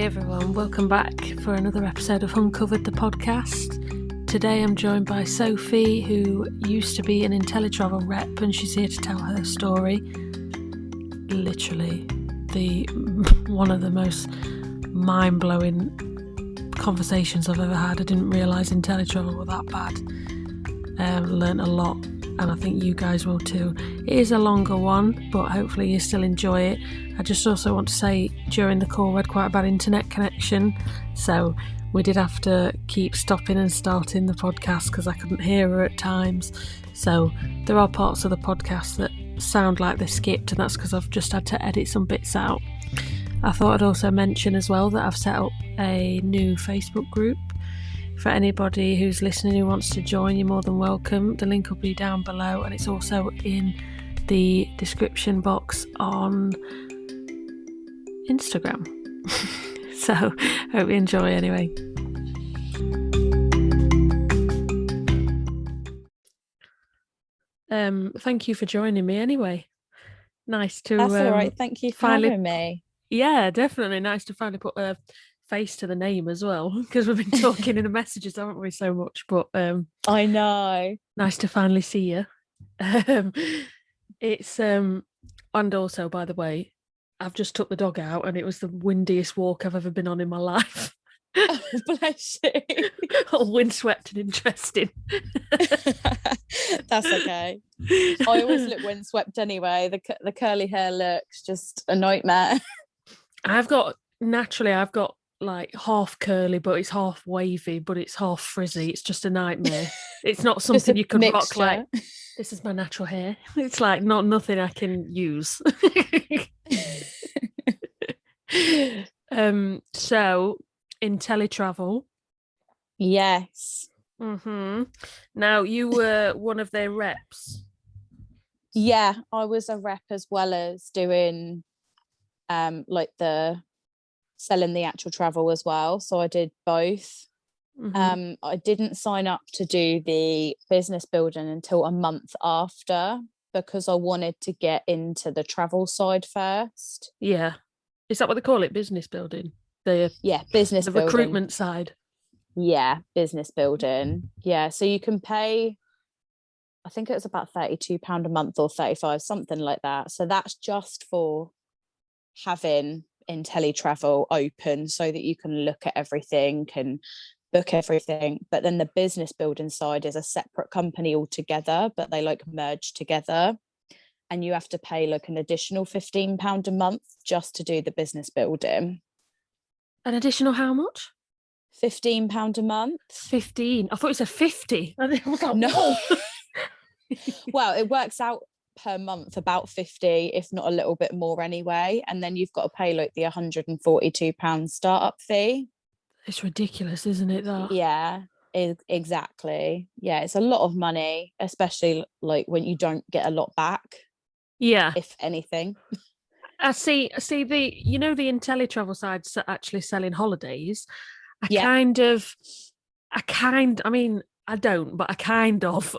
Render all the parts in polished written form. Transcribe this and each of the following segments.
everyone, welcome back for another episode of HUNcovered, the podcast. Today I'm joined by Sophie, who used to be an Inteletravel rep, and she's here to tell her story. Literally, one of the most mind-blowing conversations I've ever had. I didn't realise Inteletravel were that bad. Learned a lot, and I think you guys will too. It is a longer one, but hopefully you still enjoy it. I just also want to say, during the call we had quite a bad internet connection, so we did have to keep stopping and starting the podcast because I couldn't hear her at times. So there are parts of the podcast that sound like they're skipped, and that's because I've just had to edit some bits out. I thought I'd also mention as well that I've set up a new Facebook group. For anybody who's listening who wants to join, you're more than welcome. The link will be down below, and it's also in the description box on Instagram. So hope you enjoy anyway. Thank you for joining me anyway. Nice to That's all right. Thank you for having me. Yeah, definitely nice to finally put a face to the name as well, because we've been talking in the messages, haven't we, so much, but I know. Nice to finally see you. It's and also, by the way, I've just took the dog out and it was the windiest walk I've ever been on in my life. Oh, bless you. All windswept and interesting. That's okay. I always look windswept anyway. The curly hair looks just a nightmare. I've got like half curly, but it's half wavy, but it's half frizzy. It's just a nightmare. It's not something you can rock like, this is my natural hair. It's like nothing I can use. So Inteletravel. Yes. Mm-hmm. Now you were one of their reps. Yeah, I was a rep as well as doing like the selling the actual travel as well. So I did both. Mm-hmm. I didn't sign up to do the business building until a month after, because I wanted to get into the travel side first. Yeah. Is that what they call it? Business building? Business building. Recruitment side. Yeah, business building. Yeah, so you can pay, I think it was about £32 a month or 35, something like that. So that's just for having Inteletravel open so that you can look at everything and book everything. But then the business building side is a separate company altogether, but they like merge together, and you have to pay like an additional £15 a month just to do the business building. An additional how much? £15 a month. 15. I thought you said 50. I was like, no. Well, it works out per month about 50, if not a little bit more anyway, and then you've got to pay like the £142 startup fee. It's ridiculous, isn't it, that? Yeah, exactly. Yeah, it's a lot of money, especially like when you don't get a lot back. Yeah, if anything. I see the Inteletravel side's actually selling holidays. I kind of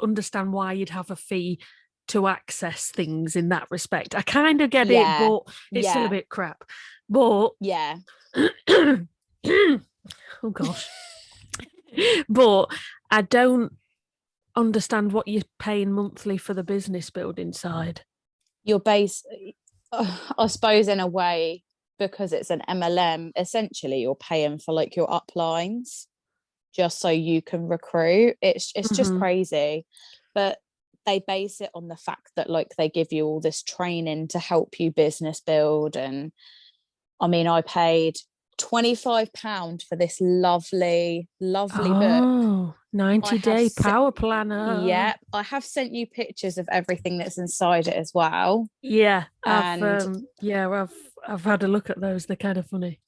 understand why you'd have a fee to access things in that respect. I kind of get it, but it's still a bit crap. But yeah. Oh gosh. But I don't understand what you're paying monthly for the business building side. Your base, I suppose, in a way, because it's an MLM, essentially you're paying for like your uplines just so you can recruit. It's just crazy. But they base it on the fact that like they give you all this training to help you business build. And I mean, I paid £25 for this lovely book. 90-day power planner. Yeah, I have sent you pictures of everything that's inside it as well. Yeah, I've had a look at those. They're kind of funny.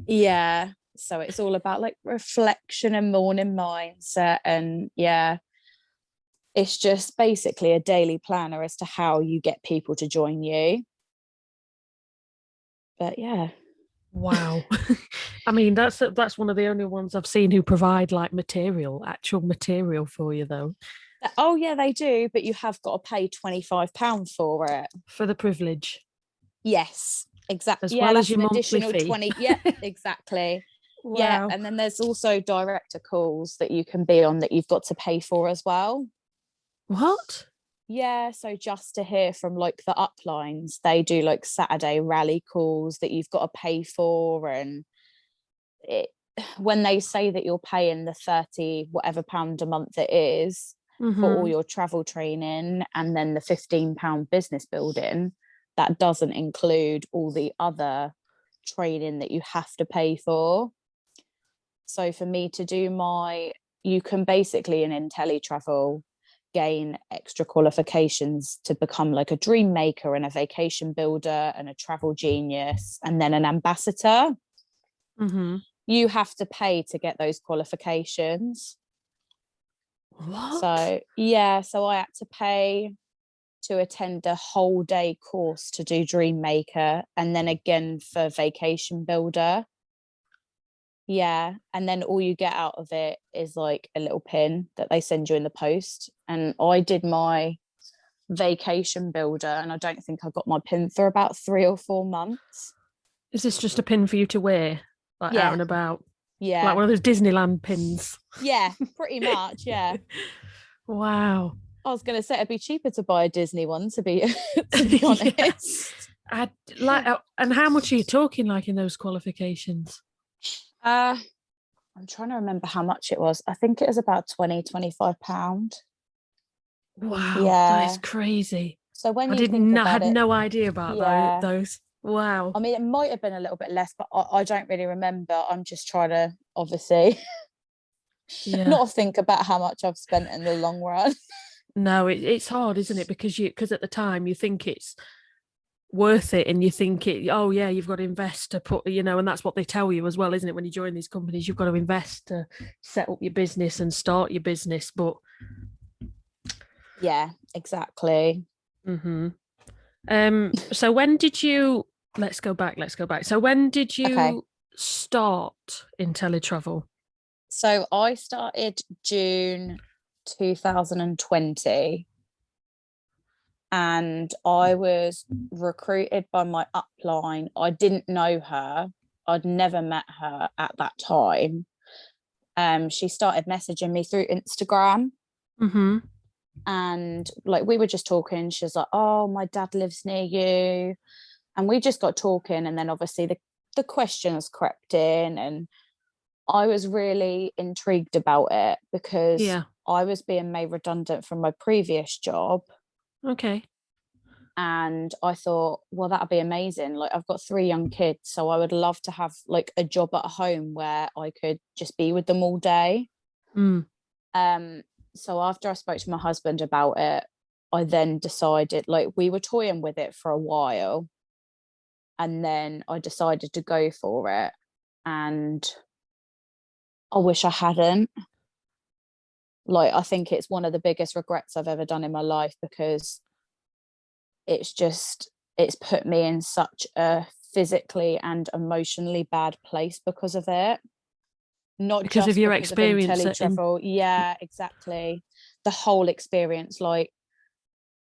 Yeah, so it's all about like reflection and morning mindset, and yeah, it's just basically a daily planner as to how you get people to join you. But yeah. Wow. I mean, that's one of the only ones I've seen who provide like actual material for you though. Oh yeah, they do, but you have got to pay £25 for it. For the privilege. Yes. Exactly. as Yeah, well as that's your an monthly additional fee. 20. Yeah, exactly. Yeah. Wow. And then there's also director calls that you can be on that you've got to pay for as well. What? Yeah. So just to hear from like the uplines, they do like Saturday rally calls that you've got to pay for. And it, when they say that you're paying the 30 whatever pound a month it is for all your travel training and then the £15 business building, that doesn't include all the other training that you have to pay for. So for me to do you can basically in Inteletravel gain extra qualifications to become like a dream maker and a vacation builder and a travel genius and then an ambassador. You have to pay to get those qualifications. What? So yeah, so I had to pay to attend a whole day course to do dream maker and then again for vacation builder. Yeah, and then all you get out of it is like a little pin that they send you in the post. And I did my vacation builder and I don't think I got my pin for about 3 or 4 months. Is this just a pin for you to wear, like out Yeah. and about? Yeah. Like one of those Disneyland pins? Yeah, pretty much. Yeah. Wow. I was going to say it'd be cheaper to buy a Disney one, to be honest. And how much are you talking like in those qualifications? I'm trying to remember how much it was. I think it was about £25. Wow, Yeah, that is crazy. so when I you think about had it, no idea about yeah, those. Wow. I mean, it might have been a little bit less, but I don't really remember. I'm just trying to obviously not think about how much I've spent in the long run. No, it's hard, isn't it? Because at the time you think it's worth it and you think oh yeah, you've got to invest to put, and that's what they tell you as well, isn't it? When you join these companies, you've got to invest to set up your business and start your business. But yeah, exactly. So when did you let's go back. So when did you start Inteletravel? So I started June 2020 and I was recruited by my upline. I didn't know her. I'd never met her at that time. She started messaging me through Instagram. And like we were just talking. She was like, "Oh, my dad lives near you." And we just got talking. And then obviously the questions crept in and I was really intrigued about it because I was being made redundant from my previous job. Okay. And I thought, well, that'd be amazing. Like I've got 3 young kids, so I would love to have like a job at home where I could just be with them all day. So after I spoke to my husband about it, I then decided, like we were toying with it for a while. And then I decided to go for it. And I wish I hadn't. Like, I think it's one of the biggest regrets I've ever done in my life because it's put me in such a physically and emotionally bad place because of it. Not because just of your because experience of Inteletravel. Yeah, exactly. The whole experience, like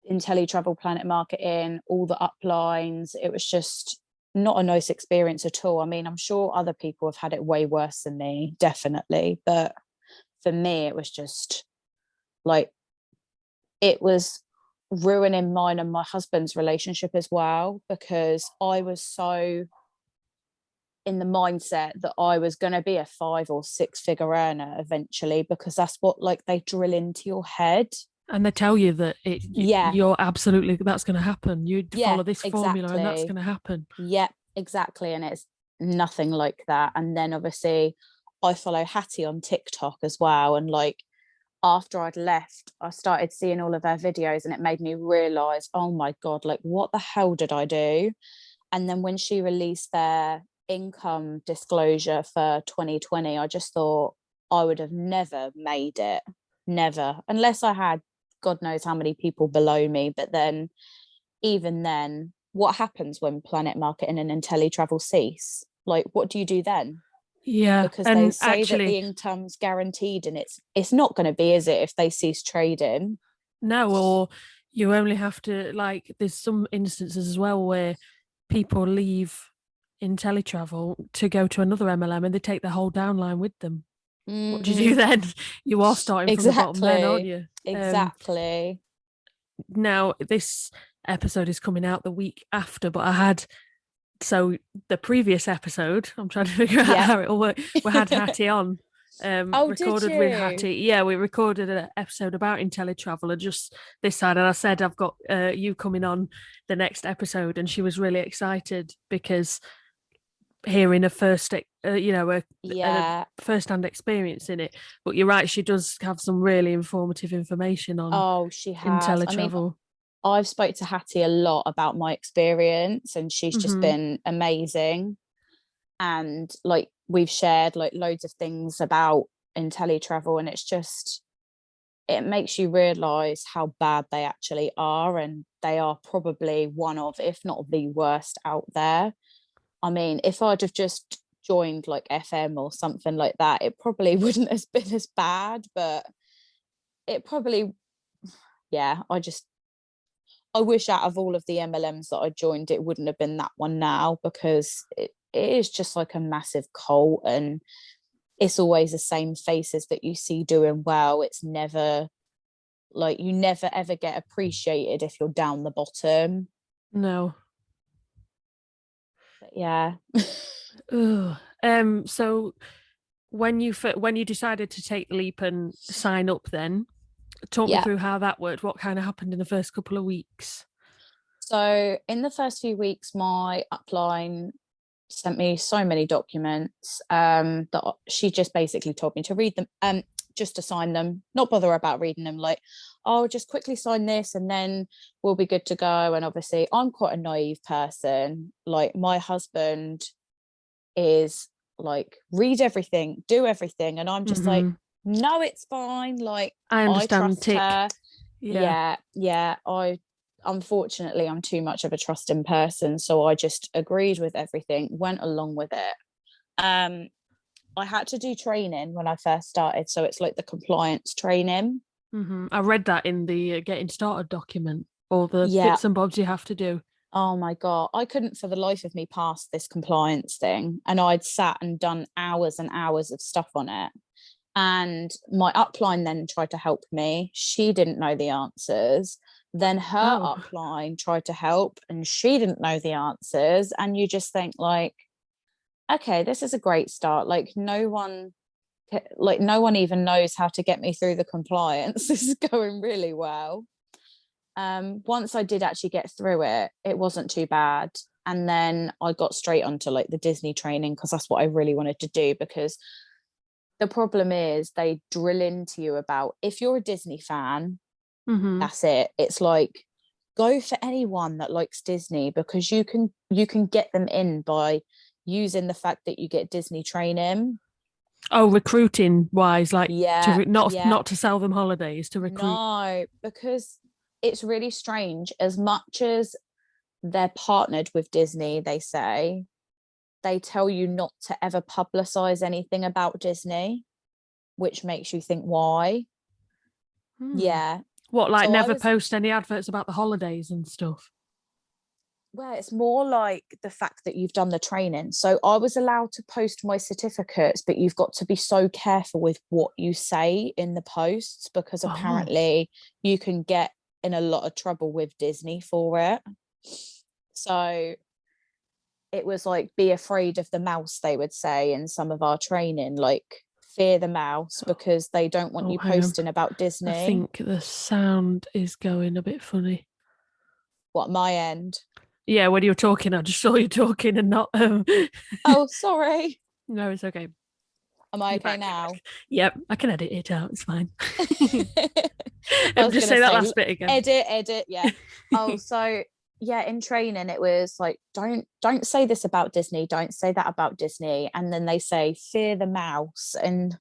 Inteletravel, Planet Marketing, all the uplines, it was just not a nice experience at all. I mean, I'm sure other people have had it way worse than me, definitely. But for me, it was just like, it was ruining mine and my husband's relationship as well, because I was so in the mindset that I was going to be a 5 or 6 figure earner eventually, because that's what like they drill into your head. And they tell you that you're absolutely, that's going to happen. You follow this formula and that's going to happen. Yep, exactly. And it's nothing like that. And then obviously I follow Hattie on TikTok as well. And like after I'd left, I started seeing all of her videos and it made me realize, oh my God, like what the hell did I do? And then when she released their income disclosure for 2020, I just thought I would have never made it. Never. Unless I had God knows how many people below me. But then, even then, what happens when Planet Marketing and Inteletravel cease? Like, what do you do then? Yeah, because they say that the income's guaranteed, and it's not going to be, is it, if they cease trading? No, or you only have to, like, there's some instances as well where people leave Inteletravel to go to another MLM and they take the whole downline with them. What do you do then? You are starting from the bottom then, aren't you? Exactly. Now, this episode is coming out the week after, but so the previous episode, I'm trying to figure out how it'll work. We had Hattie on. Recorded with Hattie. Yeah, we recorded an episode about Inteletravel and just this side. And I said, I've got you coming on the next episode. And she was really excited because hearing a first-hand experience in it. But you're right, she does have some really informative information on she has. Inteletravel. I mean, I've spoke to Hattie a lot about my experience and she's just been amazing. And like we've shared like loads of things about Inteletravel and it makes you realise how bad they actually are, and they are probably one of, if not the worst out there. I mean, if I'd have just joined like FM or something like that, it probably wouldn't have been as bad, but it probably, I wish out of all of the MLMs that I joined, it wouldn't have been that one now, because it is just like a massive cult and it's always the same faces that you see doing well. It's never like, you never ever get appreciated if you're down the bottom. No. But yeah. So when you decided to take the leap and sign up, then talk me through how that worked. What kind of happened in the first couple of weeks? So in the first few weeks, my upline sent me so many documents that she just basically told me to read them, just to sign them, not bother about reading them, like, oh, just quickly sign this and then we'll be good to go. And obviously I'm quite a naive person. Like, my husband is like, read everything, do everything, and I'm just like, no, it's fine, like, I understand. I trust her. I unfortunately I'm too much of a trusting person, so I just agreed with everything, went along with it. I had to do training when I first started, so it's like the compliance training. I read that in the getting started document, all the bits and bobs you have to do. Oh my God, I couldn't for the life of me pass this compliance thing, and I'd sat and done hours and hours of stuff on it. And my upline then tried to help me. She didn't know the answers. Then her upline tried to help and she didn't know the answers. And you just think like, okay, this is a great start. Like no one even knows how to get me through the compliance. This is going really well. Once I did actually get through it, it wasn't too bad. And then I got straight onto like the Disney training, because that's what I really wanted to do. Because the problem is they drill into you about, if you're a Disney fan, that's it. It's like, go for anyone that likes Disney, because you can get them in by using the fact that you get Disney training. Oh, recruiting wise, like not to sell them holidays, to recruit. No, because it's really strange. As much as they're partnered with Disney, they tell you not to ever publicize anything about Disney, which makes you think why. Yeah. What, like, so never post any adverts about the holidays and stuff? Well, it's more like the fact that you've done the training. So I was allowed to post my certificates, but you've got to be so careful with what you say in the posts, because apparently you can get in a lot of trouble with Disney for it. So it was like, be afraid of the mouse, they would say in some of our training, like, fear the mouse, because they don't want you posting about Disney. I think the sound is going a bit funny. What, my end? Yeah, when you were talking, I just saw you talking and not. Oh, sorry. No, it's okay. Am I okay now? Yep, I can edit it out. It's fine. Just say that last bit again. Edit. Yeah. So yeah, in training it was like, don't say this about Disney, don't say that about Disney, and then they say fear the mouse, and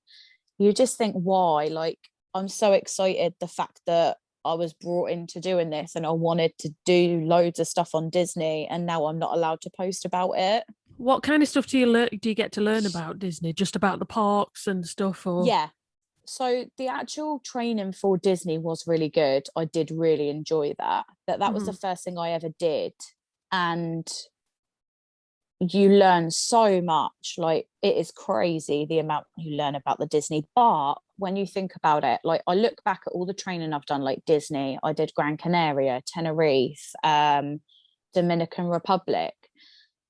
you just think, why? Like, I'm so excited the fact that I was brought into doing this and I wanted to do loads of stuff on Disney, and now I'm not allowed to post about it. What kind of stuff do you get to learn about Disney? Just about the parks and stuff, or? Yeah. So the actual training for Disney was really good. I did really enjoy that. That was the first thing I ever did. And you learn so much. Like, it is crazy the amount you learn about the Disney. But when you think about it, like, I look back at all the training I've done, like Disney, I did Gran Canaria, Tenerife, Dominican Republic.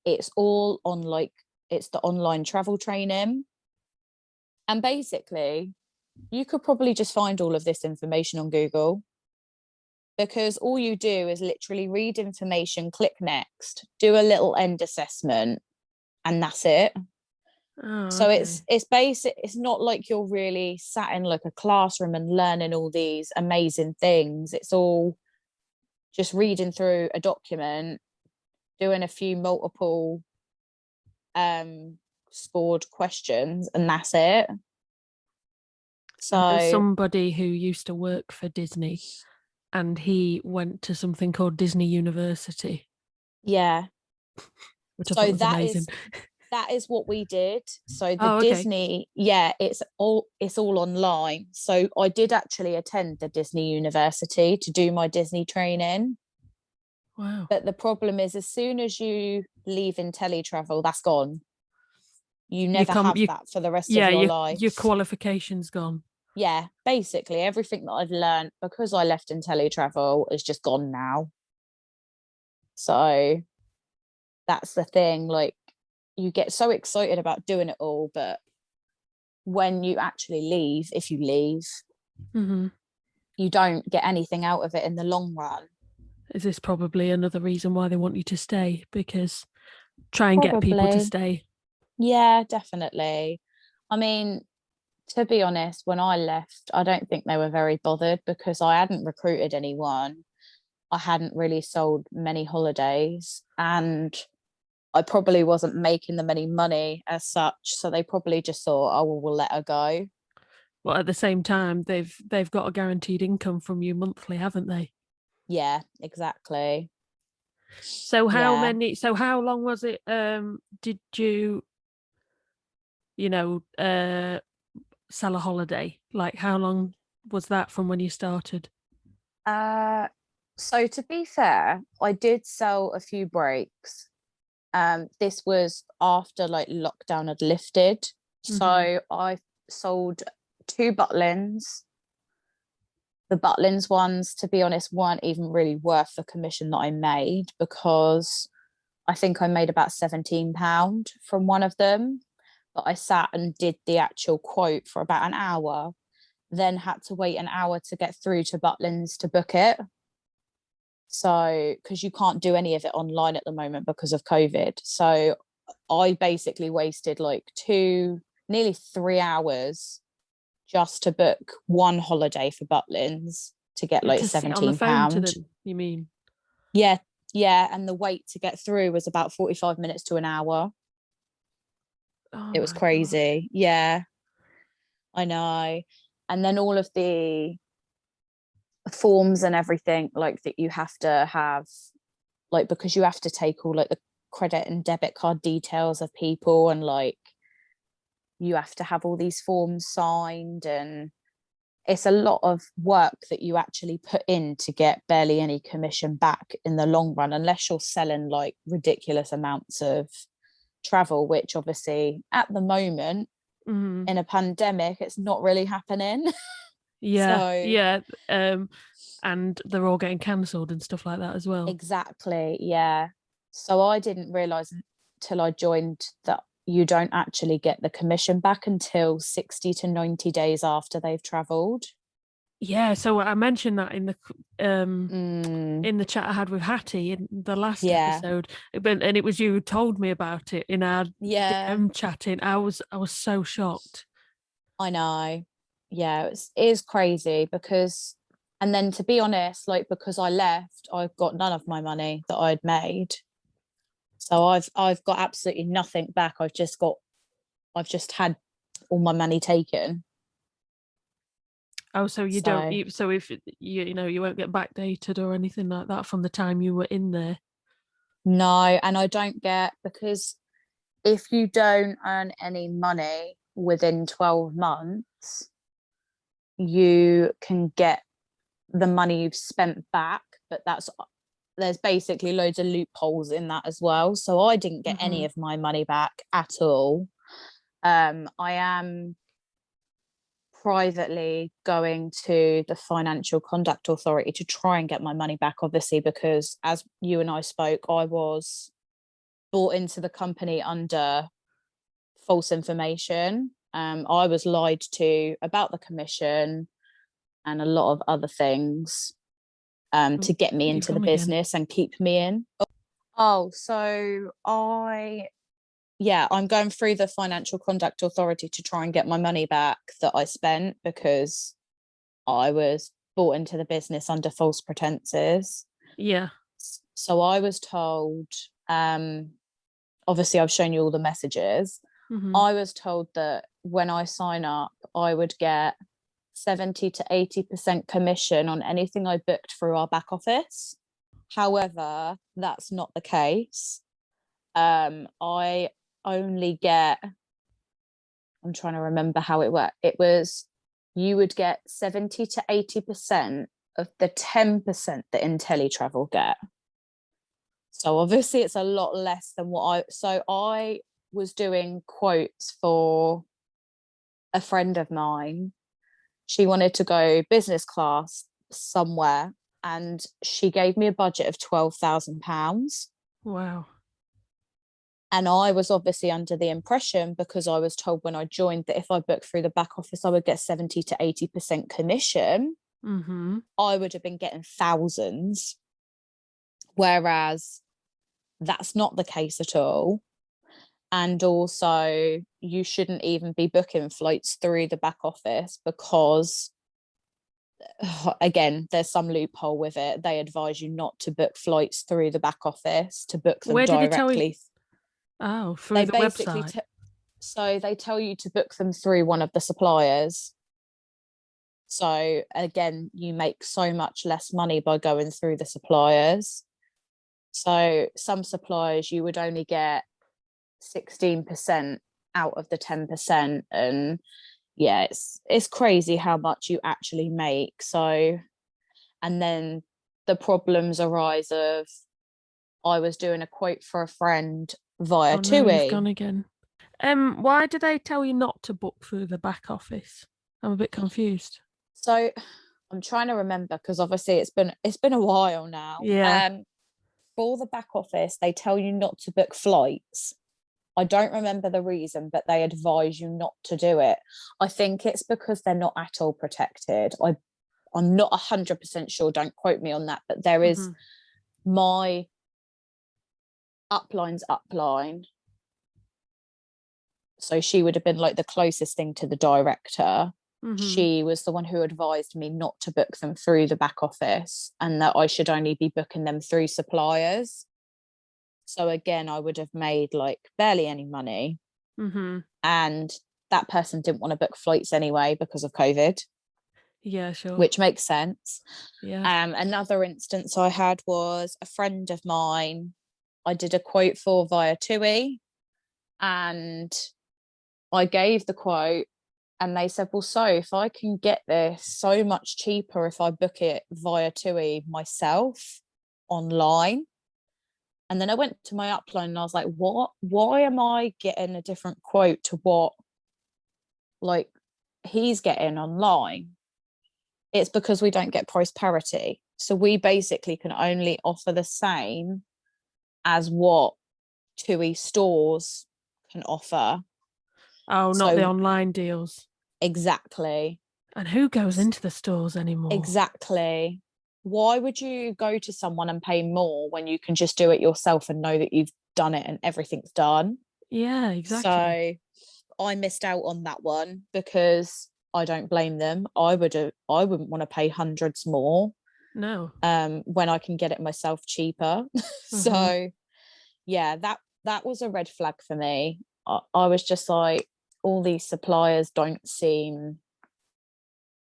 It's all on, like, it's the online travel training. And basically, you could probably just find all of this information on Google, because all you do is literally read information, click next, do a little end assessment, and that's it. Oh, So okay. it's basic. It's not like you're really sat in like a classroom and learning all these amazing things. It's all just reading through a document, doing a few multiple scored questions, and that's it. There's So somebody who used to work for Disney, and he went to something called Disney University, yeah, which I thought so was amazing. that is what we did. So the Oh, okay. Disney, yeah, it's all online. So I did actually attend the Disney University to do my Disney training. Wow. But the problem is, as soon as you leave Inteletravel, that's gone. You You never come have you that for the rest of Yeah, your your life. qualification's gone. Yeah, basically everything that I've learned because I left Inteletravel is just gone now. So that's the thing. Like, you get so excited about doing it all, but when you actually leave, if you leave, Mm-hmm. you don't get anything out of it in the long run. Is this probably another reason why they want you to stay? Because try and get people to Probably. stay. Yeah, definitely. I mean, to be honest, when I left, I don't think they were very bothered because I hadn't recruited anyone. I hadn't really sold many holidays, and I probably wasn't making them any money as such. So they probably just thought, oh, well, we'll let her go. Well, at the same time, they've got a guaranteed income from you monthly, haven't they? Yeah, exactly. So Yeah. how long was it? Did you, you know, sell a holiday? Like, how long was that from when you started? Uh, so to be fair, I did sell a few breaks. This was after like lockdown had lifted. Mm-hmm. So I sold two Butlins. The Butlins ones, to be honest, weren't even really worth the commission that I made, because I think I made about £17 from one of them. But I sat and did the actual quote for about an hour, then had to wait an hour to get through to Butlins to book it. So, because you can't do any of it online at the moment because of COVID. So I basically wasted like nearly 3 hours just to book one holiday for Butlins to get like To sit on the phone to £17. them, you mean? Yeah, yeah. And the wait to get through was about 45 minutes to an hour. Oh It was my God. crazy. Yeah, I know. And then all of the forms and everything like that you have to have, like, because you have to take all like the credit and debit card details of people, and like you have to have all these forms signed, and it's a lot of work that you actually put in to get barely any commission back in the long run, unless you're selling like ridiculous amounts of travel, which obviously at the moment Mm-hmm. in a pandemic it's not really happening. Yeah, So yeah. And they're all getting cancelled and stuff like that as well. exactly, yeah. So I didn't realize until I joined that you don't actually get the commission back until 60 to 90 days after they've traveled. Yeah, so I mentioned that Mm, in the chat I had with Hattie in the last yeah, episode, and it was you who told me about it in our yeah, DM chatting. I was so shocked. I know. Yeah, it is crazy because, and then to be honest, like, because I left, I got none of my money that I'd made. So I've got absolutely nothing back. I've just had all my money taken. Oh, so you don't. So So if you won't get backdated or anything like that from the time you were in there. no, and I don't get, because if you don't earn any money within 12 months, you can get the money you've spent back, but that's there's basically loads of loopholes in that as well. So I didn't get any of my money back at all. I am privately going to the Financial Conduct Authority to try and get my money back, obviously, because as you and I spoke, I was bought into the company under false information. I was lied to about the commission and a lot of other things to get me into the business and keep me in. So I'm going through the Financial Conduct Authority to try and get my money back that I spent, because I was bought into the business under false pretenses. Yeah. So I was told, obviously I've shown you all the messages. I was told that when I sign up, I would get 70 to 80% commission on anything I booked through our back office. However, that's not the case. I only get, I'm trying to remember how it worked. It was, you would get 70 to 80% of the 10% that Inteletravel get. So obviously it's a lot less than what I was doing quotes for a friend of mine. She wanted to go business class somewhere, and she gave me a budget of £12,000. Wow. And I was obviously under the impression, because I was told when I joined that if I booked through the back office, I would get 70 to 80% commission. I would have been getting thousands. Whereas that's not the case at all. And also, you shouldn't even be booking flights through the back office, because again, there's some loophole with it. They advise you not to book flights through the back office, to book them directly. Through the website. So they tell you to book them through one of the suppliers. So again, you make so much less money by going through the suppliers. So some suppliers, you would only get 16% out of the 10%. And yeah, it's crazy how much you actually make. So, and then the problems arise of, I was doing a quote for a friend via TUI. You've gone again. Why do they tell you not to book through the back office? I'm a bit confused. So I'm trying to remember, because obviously it's been a while now. Yeah. For the back office, they tell you not to book flights. I don't remember the reason, but they advise you not to do it. I think it's because they're not at all protected. I'm not 100% sure. Don't quote me on that. But there is my upline's upline. So she would have been like the closest thing to the director. She was the one who advised me not to book them through the back office, and that I should only be booking them through suppliers. So again, I would have made like barely any money. And that person didn't want to book flights anyway because of COVID. Yeah, sure. Which makes sense. Yeah. Another instance I had was a friend of mine I did a quote for via TUI, and I gave the quote, and they said, well, so if I can get this so much cheaper if I book it via TUI myself online. And then I went to my upline and I was like, what? Why am I getting a different quote to what like he's getting online? It's because we don't get price parity. So we basically can only offer the same as what TUI stores can offer. Oh, not the online deals. Exactly. And who goes into the stores anymore? Exactly. Why would you go to someone and pay more when you can just do it yourself and know that you've done it and everything's done? Yeah, exactly. So I missed out on that one, because I don't blame them. I wouldn't want to pay hundreds more. No. When I can get it myself cheaper. So yeah, that was a red flag for me. I was just like, all these suppliers don't seem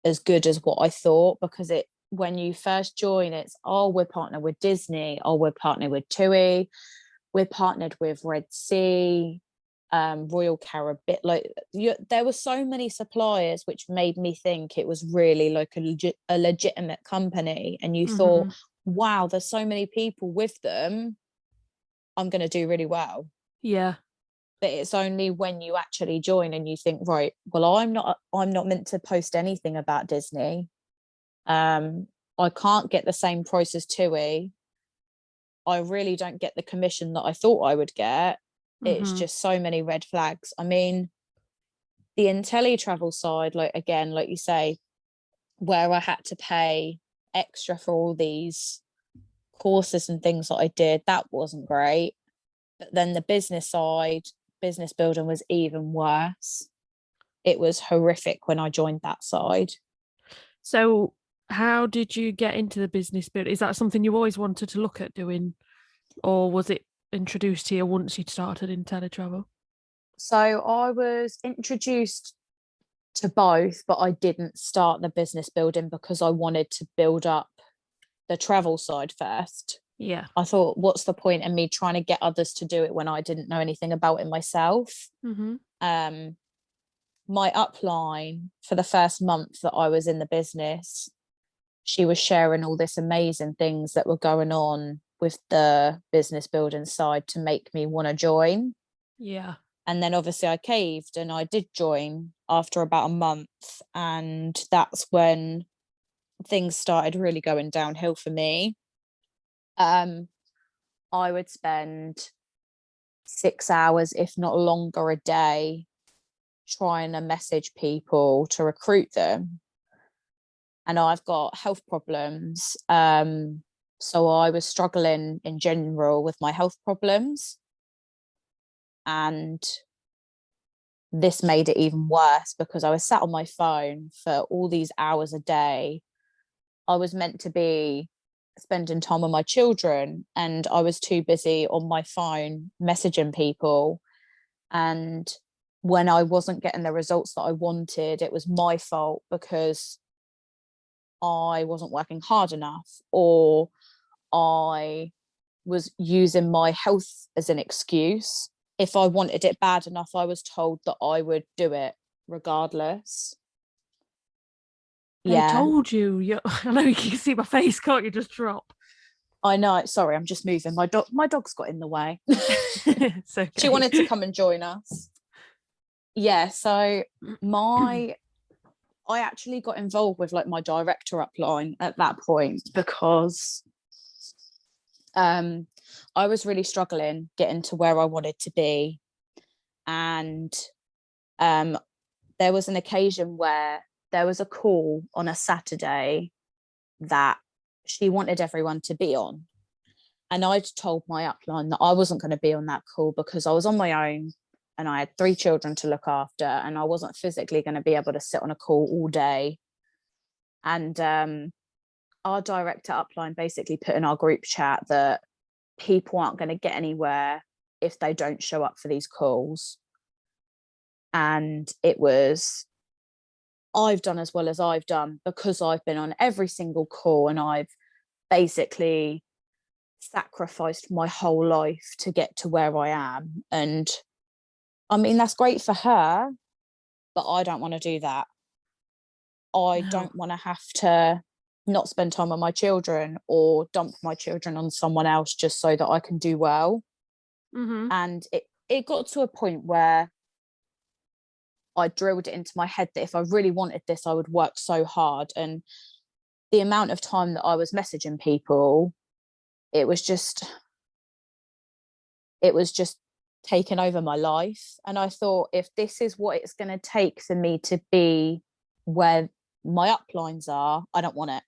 as good as what I thought, because when you first join, it's, we're partnered with Disney, we're partnered with TUI, we're partnered with Red Sea, Royal Caribbean. Like there were so many suppliers, which made me think it was really like a legitimate company. And you thought, wow, there's so many people with them, I'm going to do really well. Yeah. But it's only when you actually join and you think, right, well, I'm not meant to post anything about Disney. I can't get the same price as TUI. I really don't get the commission that I thought I would get. It's just so many red flags. I mean, the Inteletravel side, like, again, like you say, where I had to pay extra for all these courses and things that I did, that wasn't great. But then the business side, business building, was even worse. It was horrific when I joined that side. So how did you get into the business build? Is that something you always wanted to look at doing, or was it introduced to you once you'd started Inteletravel? So I was introduced to both, but I didn't start the business building because I wanted to build up the travel side first. Yeah. I thought, what's the point in me trying to get others to do it when I didn't know anything about it myself? My upline for the first month that I was in the business, she was sharing all this amazing things that were going on with the business building side to make me want to join. Yeah. And then obviously I caved and I did join after about a month. And that's when things started really going downhill for me. I would spend 6 hours, if not longer, a day trying to message people to recruit them. And I've got health problems. So I was struggling in general with my health problems. And this made it even worse because I was sat on my phone for all these hours a day. I was meant to be spending time with my children, and I was too busy on my phone messaging people. And when I wasn't getting the results that I wanted, it was my fault because I wasn't working hard enough, or I was using my health as an excuse. If I wanted it bad enough, I was told that I would do it regardless. They Yeah, told you. I know you can see my face, can't you? Just drop. I know. Sorry, I'm just moving. My dog's got in the way. It's okay. She wanted to come and join us. Yeah, so I actually got involved with like my director upline at that point because I was really struggling getting to where I wanted to be. And there was an occasion where there was a call on a Saturday that she wanted everyone to be on. And I'd told my upline that I wasn't going to be on that call because I was on my own and I had 3 children to look after, and I wasn't physically going to be able to sit on a call all day. And our director upline basically put in our group chat that people aren't going to get anywhere if they don't show up for these calls. And it was, I've done as well as I've done because I've been on every single call and I've basically sacrificed my whole life to get to where I am. And I mean, that's great for her, but I don't want to do that. I don't want to have to not spend time with my children or dump my children on someone else just so that I can do well. And it got to a point where I drilled it into my head that if I really wanted this, I would work so hard. And the amount of time that I was messaging people, it was just taking over my life. And I thought, if this is what it's going to take for me to be where my uplines are, I don't want it.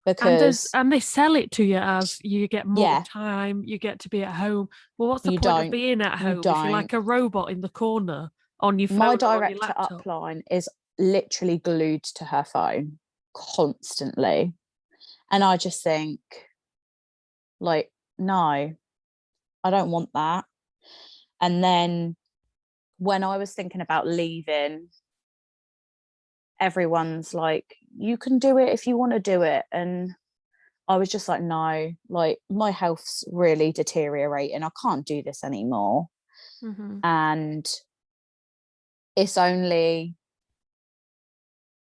Because and they sell it to you as you get more yeah, time, you get to be at home. Well, what's the you point of don't. being at You home if you're don't. like a robot in the corner on your My phone or on your director laptop? upline is literally glued to her phone constantly. And I just think, like, no, I don't want that. And then when I was thinking about leaving, everyone's like, you can do it if you want to do it. And I was just like, no, like, my health's really deteriorating. I can't do this anymore. And it's only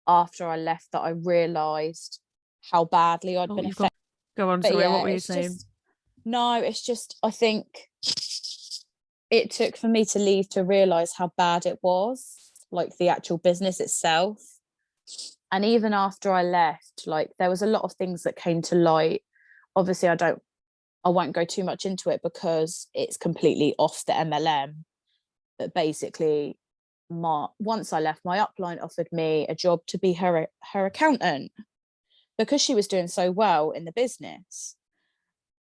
after I left that I realised how badly I'd been affected. Go on, But sorry, what yeah, were you it's saying? just, no, it's just, I think it took for me to leave to realize how bad it was, like the actual business itself. And even after I left, like there was a lot of things that came to light. Obviously, I won't go too much into it because it's completely off the MLM. But basically, once I left, my upline offered me a job to be her accountant because she was doing so well in the business.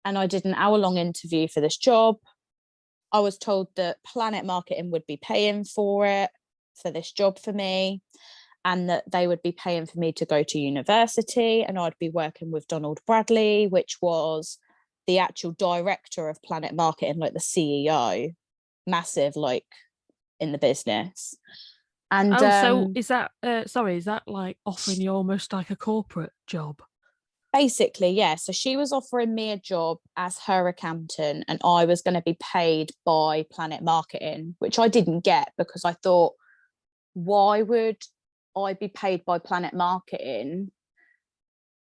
And I did an hour-long interview for this job. I was told that Planet Marketing would be paying for this job for me, and that they would be paying for me to go to university, and I'd be working with Donald Bradley, which was the actual director of Planet Marketing, like the CEO, massive, like in the business. And So is that is that like offering you almost like a corporate job? basically, yeah. So she was offering me a job as her accountant, and I was going to be paid by Planet Marketing, which I didn't get because I thought, why would I be paid by Planet Marketing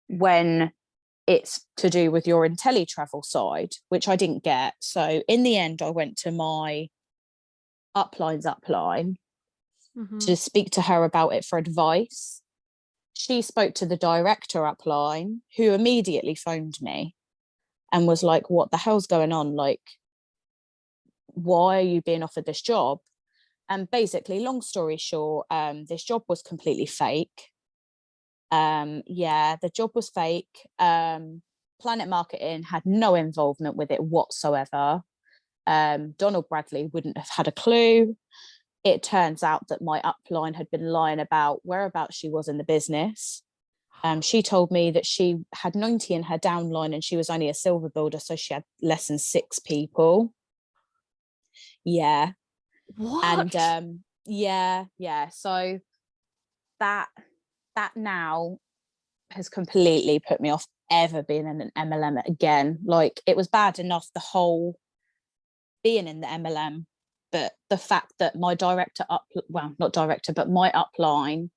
when it's to do with your Inteletravel side, which I didn't get. So in the end, I went to my upline to speak to her about it for advice. She spoke to the director upline, who immediately phoned me and was like, what the hell's going on? Like, why are you being offered this job? And basically, long story short, this job was completely fake. The job was fake. Planet Marketing had no involvement with it whatsoever. Donald Bradley wouldn't have had a clue. It turns out that my upline had been lying about whereabouts she was in the business. She told me that she had 90 in her downline and she was only a silver builder, so she had less than 6 people. Yeah. What? And yeah. So that now has completely put me off ever being in an MLM again. Like, it was bad enough the whole being in the MLM, but the fact that my not director, but my upline,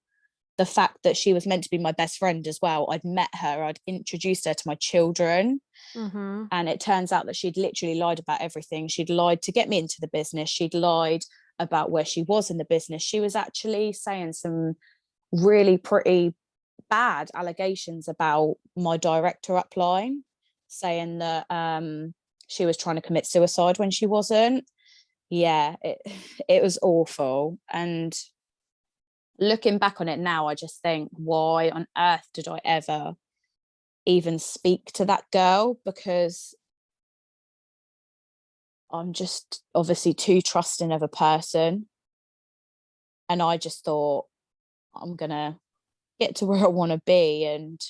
the fact that she was meant to be my best friend as well. I'd met her, I'd introduced her to my children, and it turns out that she'd literally lied about everything. She'd lied to get me into the business. She'd lied about where she was in the business. She was actually saying some really pretty bad allegations about my director upline, saying that she was trying to commit suicide when she wasn't. Yeah, it was awful. And looking back on it now, I just think, why on earth did I ever even speak to that girl? Because I'm just obviously too trusting of a person. And I just thought, I'm going to get to where I want to be and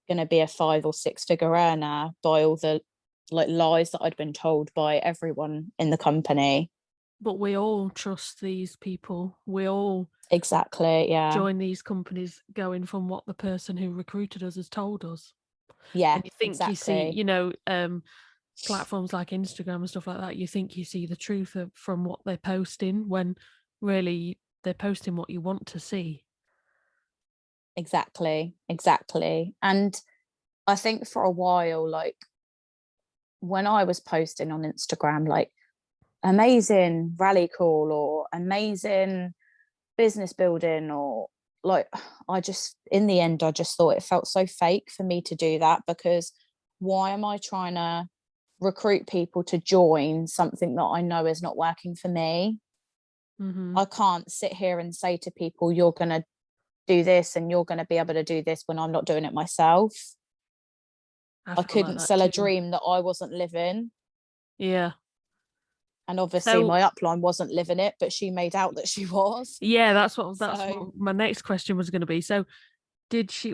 going to be a 5 or 6 figure earner by all the like lies that I'd been told by everyone in the company. But we all trust these people. We all Exactly, yeah. join these companies going from what the person who recruited us has told us. Yeah, and you think exactly. You see, platforms like Instagram and stuff like that, you think you see the truth from what they're posting, when really they're posting what you want to see. Exactly. And I think for a while, like when I was posting on Instagram, like amazing rally call or amazing business building, or like, I just, in the end, I just thought it felt so fake for me to do that, because why am I trying to recruit people to join something that I know is not working for me? I can't sit here and say to people, you're going to do this and you're going to be able to do this, when I'm not doing it myself. I couldn't like sell a too. dream that I wasn't living. Yeah. And obviously my upline wasn't living it, but she made out that she was. Yeah, that's what my next question was going to be. So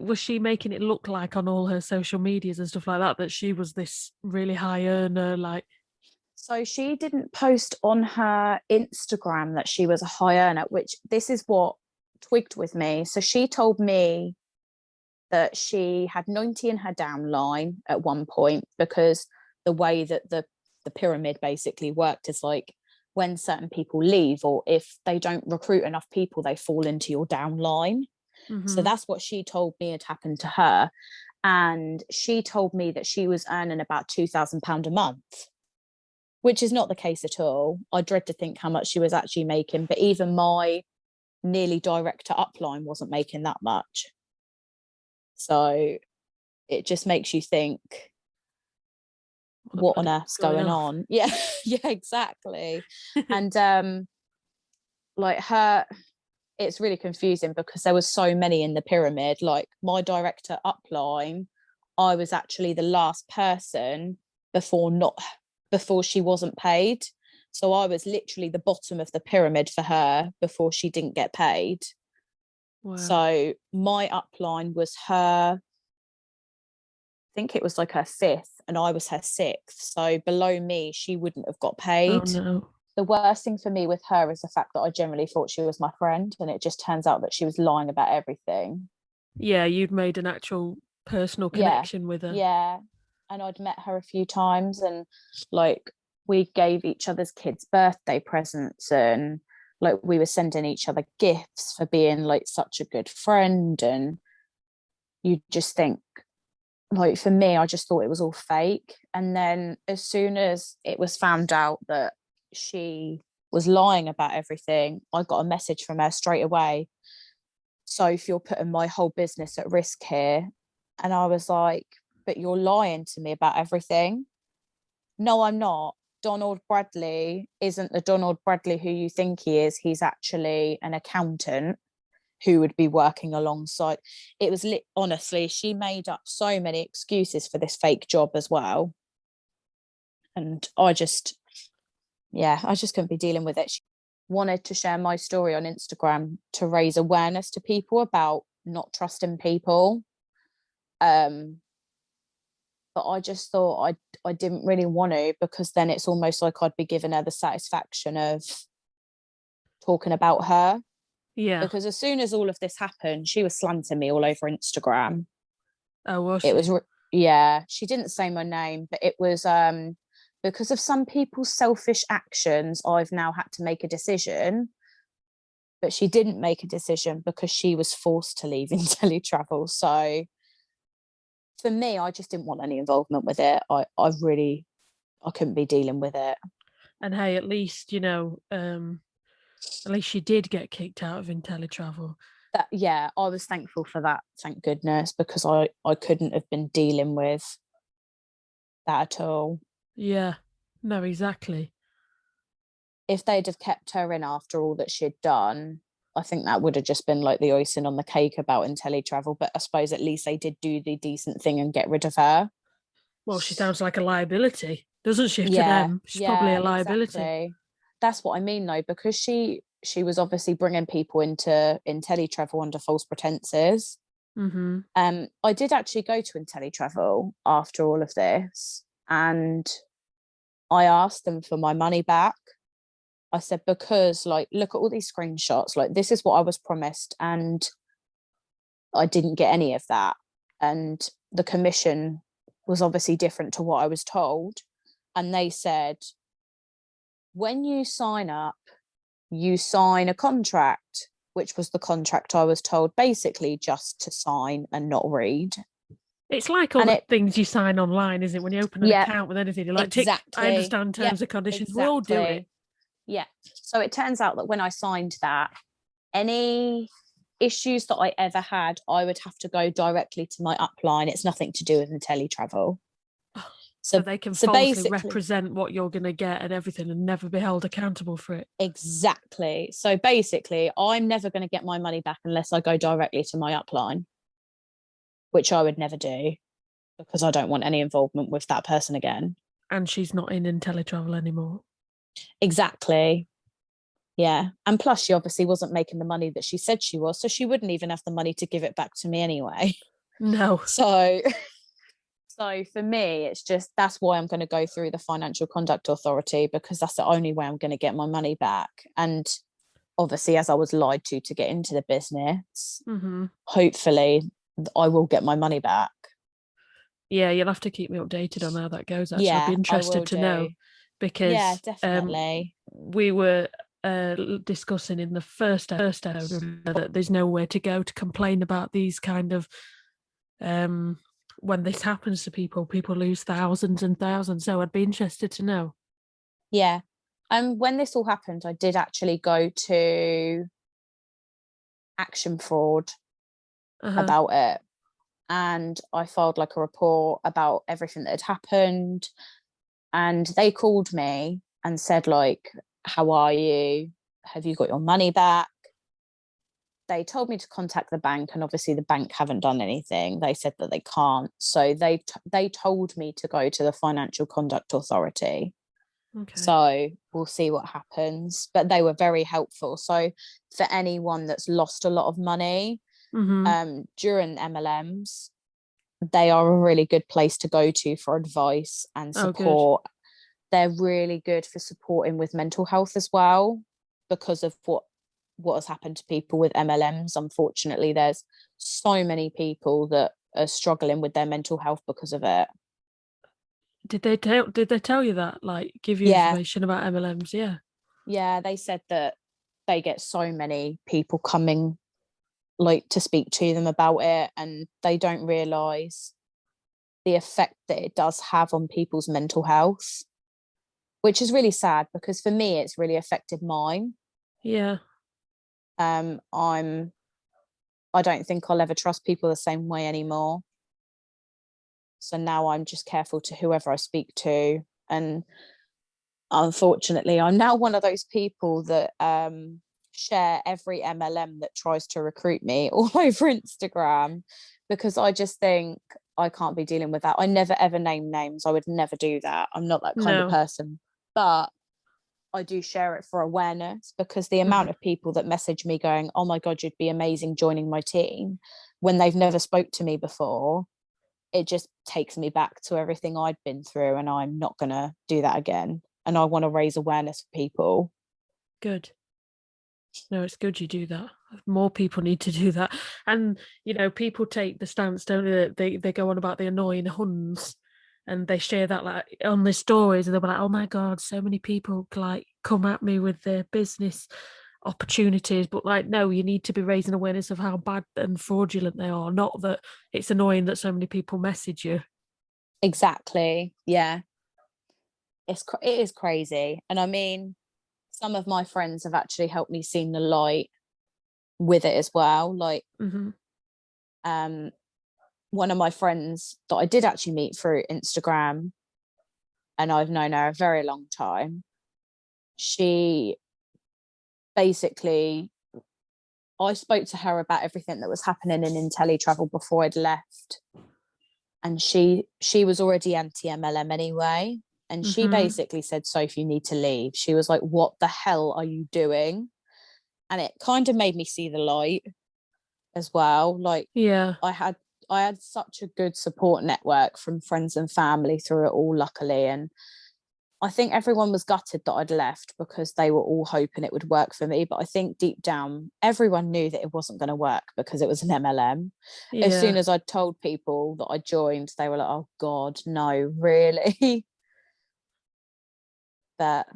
was she making it look like on all her social medias and stuff like that, that she was this really high earner? Like, so she didn't post on her Instagram that she was a high earner, which this is what twigged with me. So she told me that she had 90 in her downline at one point, because the way that the pyramid basically worked is like, when certain people leave, or if they don't recruit enough people, they fall into your downline. So that's what she told me had happened to her. And she told me that she was earning about £2,000 a month, which is not the case at all. I dread to think how much she was actually making, but even my nearly director upline wasn't making that much. So it just makes you think, what on earth's going on? Yeah, yeah, exactly. And like her, it's really confusing because there was so many in the pyramid. Like my director upline, I was actually the last person before she wasn't paid. So I was literally the bottom of the pyramid for her before she didn't get paid. Wow. So my upline was her, I think it was like her fifth, and I was her sixth. So below me, she wouldn't have got paid. Oh, no. The worst thing for me with her is the fact that I generally thought she was my friend, and it just turns out that she was lying about everything. Yeah, you'd made an actual personal connection with her. Yeah, and I'd met her a few times, and like we gave each other's kids birthday presents, and like we were sending each other gifts for being like such a good friend. And you just think, like for me, I just thought it was all fake. And then as soon as it was found out that she was lying about everything, I got a message from her straight away. Sophie, you're putting my whole business at risk here. And I was like, but you're lying to me about everything. No, I'm not. Donald Bradley isn't the Donald Bradley who you think he is. He's actually an accountant who would be working alongside. It was honestly, she made up so many excuses for this fake job as well. And I just couldn't be dealing with it. She wanted to share my story on Instagram to raise awareness to people about not trusting people. But I just thought I didn't really want to, because then it's almost like I'd be giving her the satisfaction of talking about her. Yeah. Because as soon as all of this happened, she was slanting me all over Instagram. Oh, was she? It was, yeah, she didn't say my name, but it was because of some people's selfish actions, I've now had to make a decision. But she didn't make a decision because she was forced to leave Inteletravel. So for me, I just didn't want any involvement with it. I couldn't be dealing with it. And hey, at least, at least she did get kicked out of Inteletravel. Yeah, I was thankful for that, thank goodness, because I couldn't have been dealing with that at all. Yeah, no, exactly. If they'd have kept her in after all that she'd done, I think that would have just been like the icing on the cake about Inteletravel. But I suppose at least they did do the decent thing and get rid of her. Well, she sounds like a liability, doesn't she, to them? She's probably a liability. Exactly. That's what I mean, though, because she was obviously bringing people into Inteletravel under false pretenses. Mm-hmm. I did actually go to Inteletravel after all of this, and I asked them for my money back. I said, because like, look at all these screenshots, like this is what I was promised, and I didn't get any of that. And the commission was obviously different to what I was told. And they said, when you sign up, you sign a contract, which was the contract I was told basically just to sign and not read. It's like all the things you sign online, isn't it? When you open an account with anything, you're like, exactly. I understand terms and conditions. Exactly. We all do it. Yeah. So it turns out that when I signed that, any issues that I ever had, I would have to go directly to my upline. It's nothing to do with Inteletravel. So they can falsely represent what you're going to get and everything and never be held accountable for it. Exactly. So basically, I'm never going to get my money back unless I go directly to my upline, which I would never do because I don't want any involvement with that person again. And she's not in Inteletravel anymore. Exactly. Yeah. And plus, she obviously wasn't making the money that she said she was, so she wouldn't even have the money to give it back to me anyway. No. So for me, it's just, that's why I'm going to go through the Financial Conduct Authority, because that's the only way I'm going to get my money back. And obviously, as I was lied to get into the business, hopefully I will get my money back. Yeah, you'll have to keep me updated on how that goes. Actually, I'd be interested to know, because definitely. We were discussing in the first episode that there's nowhere to go to complain about these kind of when this happens to people lose thousands and thousands. So I'd be interested to know. Yeah. When this all happened, I did actually go to Action Fraud about it. And I filed like a report about everything that had happened. And they called me and said, like, how are you? Have you got your money back? They told me to contact the bank, and obviously the bank haven't done anything. They said that they can't. So they told me to go to the Financial Conduct Authority. Okay. So we'll see what happens. But they were very helpful. So for anyone that's lost a lot of money during MLMs, they are a really good place to go to for advice and support. They're really good for supporting with mental health as well, because of what has happened to people with MLMs. Unfortunately, there's so many people that are struggling with their mental health because of it. Did they tell you that, like, give you information about MLMs? Yeah, they said that they get so many people coming, like, to speak to them about it, and they don't realize the effect that it does have on people's mental health, which is really sad, because for me it's really affected mine. I don't think I'll ever trust people the same way anymore. So now I'm just careful to whoever I speak to. And unfortunately, I'm now one of those people that share every MLM that tries to recruit me all over Instagram, because I just think I can't be dealing with that. I never ever name names. I would never do that. I'm not that kind of person. But I do share it for awareness, because the amount of people that message me going, oh my God, you'd be amazing joining my team, when they've never spoke to me before, it just takes me back to everything I'd been through, and I'm not going to do that again. And I want to raise awareness for people. Good. No, it's good you do that. More people need to do that. And, people take the stance, don't they? They go on about the annoying Huns, and they share that, like, on their stories, and they'll be like, oh my God, so many people, like, come at me with their business opportunities. But, like, no, you need to be raising awareness of how bad and fraudulent they are, not that it's annoying that so many people message you. Exactly. Yeah. It is crazy. And I mean, some of my friends have actually helped me see the light with it as well. Like, one of my friends that I did actually meet through Instagram, and I've known her a very long time, she basically, I spoke to her about everything that was happening in Inteletravel before I'd left, and she was already anti MLM anyway, and she basically said, Sophie, you need to leave. She was like, what the hell are you doing? And it kind of made me see the light as well. Like, I had such a good support network from friends and family through it all, luckily. And I think everyone was gutted that I'd left, because they were all hoping it would work for me. But I think deep down, everyone knew that it wasn't going to work, because it was an MLM. As soon as I told people that I joined, they were like, oh God, no, really? But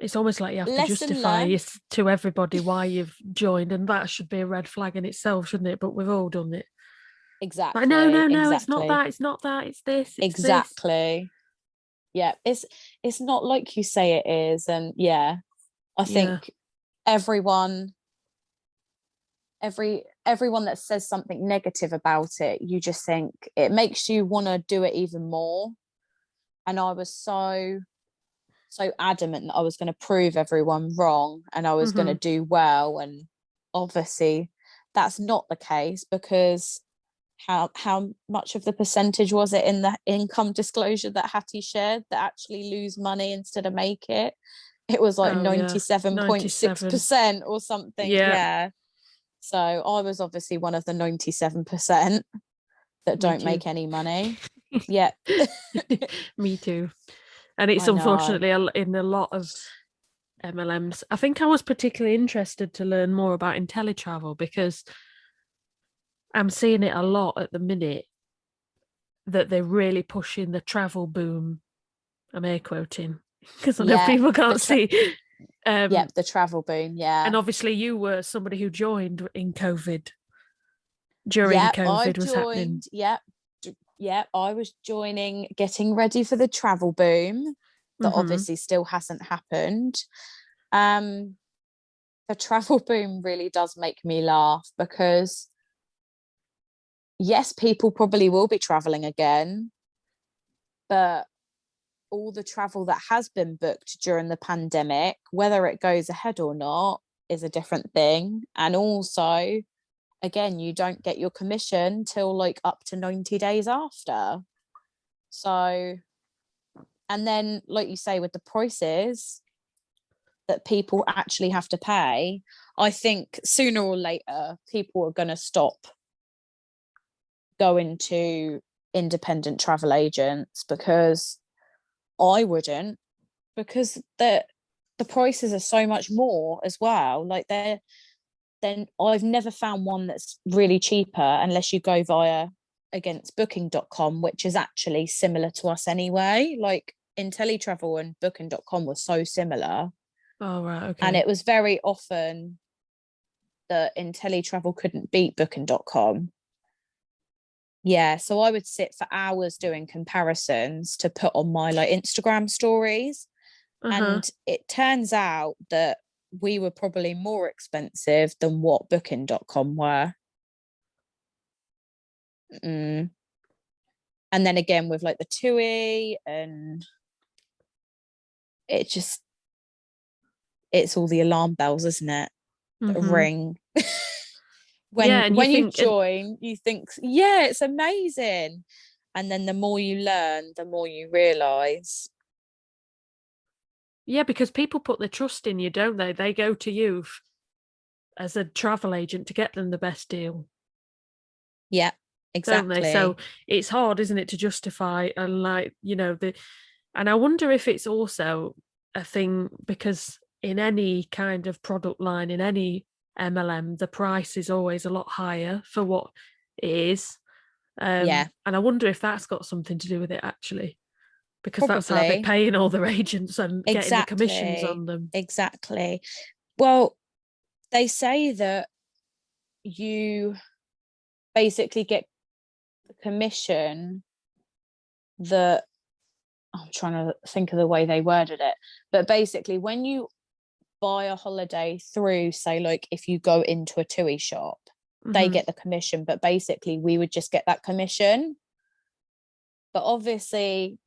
it's almost like you have to justify to everybody why you've joined, and that should be a red flag in itself, shouldn't it? But we've all done it. Exactly. Like, no, exactly. It's not that, it's this, it's exactly. This. It's not like you say it is. And I think everyone that says something negative about it, you just think it makes you want to do it even more. And I was so adamant that I was going to prove everyone wrong, and I was going to do well. And obviously that's not the case, because how much of the percentage was it in the income disclosure that Hattie shared that actually lose money instead of make it? It was like 97.6% or something. So I was obviously one of the 97% that don't make any money. Me too. And it's unfortunately in a lot of MLMs. I think I was particularly interested to learn more about Inteletravel, because I'm seeing it a lot at the minute, that they're really pushing the travel boom. I'm air quoting, because I know people can't see. The travel boom, And obviously you were somebody who joined in COVID. During COVID was happening. yeah, I was getting ready for the travel boom that Mm-hmm. obviously still hasn't happened. The travel boom really does make me laugh because yes, people probably will be traveling again, but all the travel that has been booked during the pandemic, whether it goes ahead or not, is a different thing. And also, again, you don't get your commission till like up to 90 days after. So, and then, like you say, with the prices that people actually have to pay, I think sooner or later, people are going to stop going to independent travel agents, because I wouldn't, because the prices are so much more as well. Like then I've never found one that's really cheaper unless you go via against booking.com, which is actually similar to us anyway. Like Inteletravel and booking.com were so similar. Oh, right, okay. And it was very often that Inteletravel couldn't beat booking.com. Yeah, so I would sit for hours doing comparisons to put on my like Instagram stories. And it turns out that we were probably more expensive than what booking.com were. And then again with like the TUI, and it's all the alarm bells, isn't it? That ring. And when you join, you think, yeah, it's amazing. And then the more you learn, the more you realise. Yeah, because people put their trust in you, don't they? They go to you as a travel agent to get them the best deal. Yeah, exactly. Don't they? So it's hard, isn't it, to justify, and like, and I wonder if it's also a thing because in any kind of product line, in any MLM, the price is always a lot higher for what it is. And I wonder if that's got something to do with it, actually, because that's how they're paying all their agents and getting the commissions on them. Exactly. Well, they say that you basically get the commission that, I'm trying to think of the way they worded it, but basically when you buy a holiday through, say, like if you go into a TUI shop, they get the commission, but basically we would just get that commission. But obviously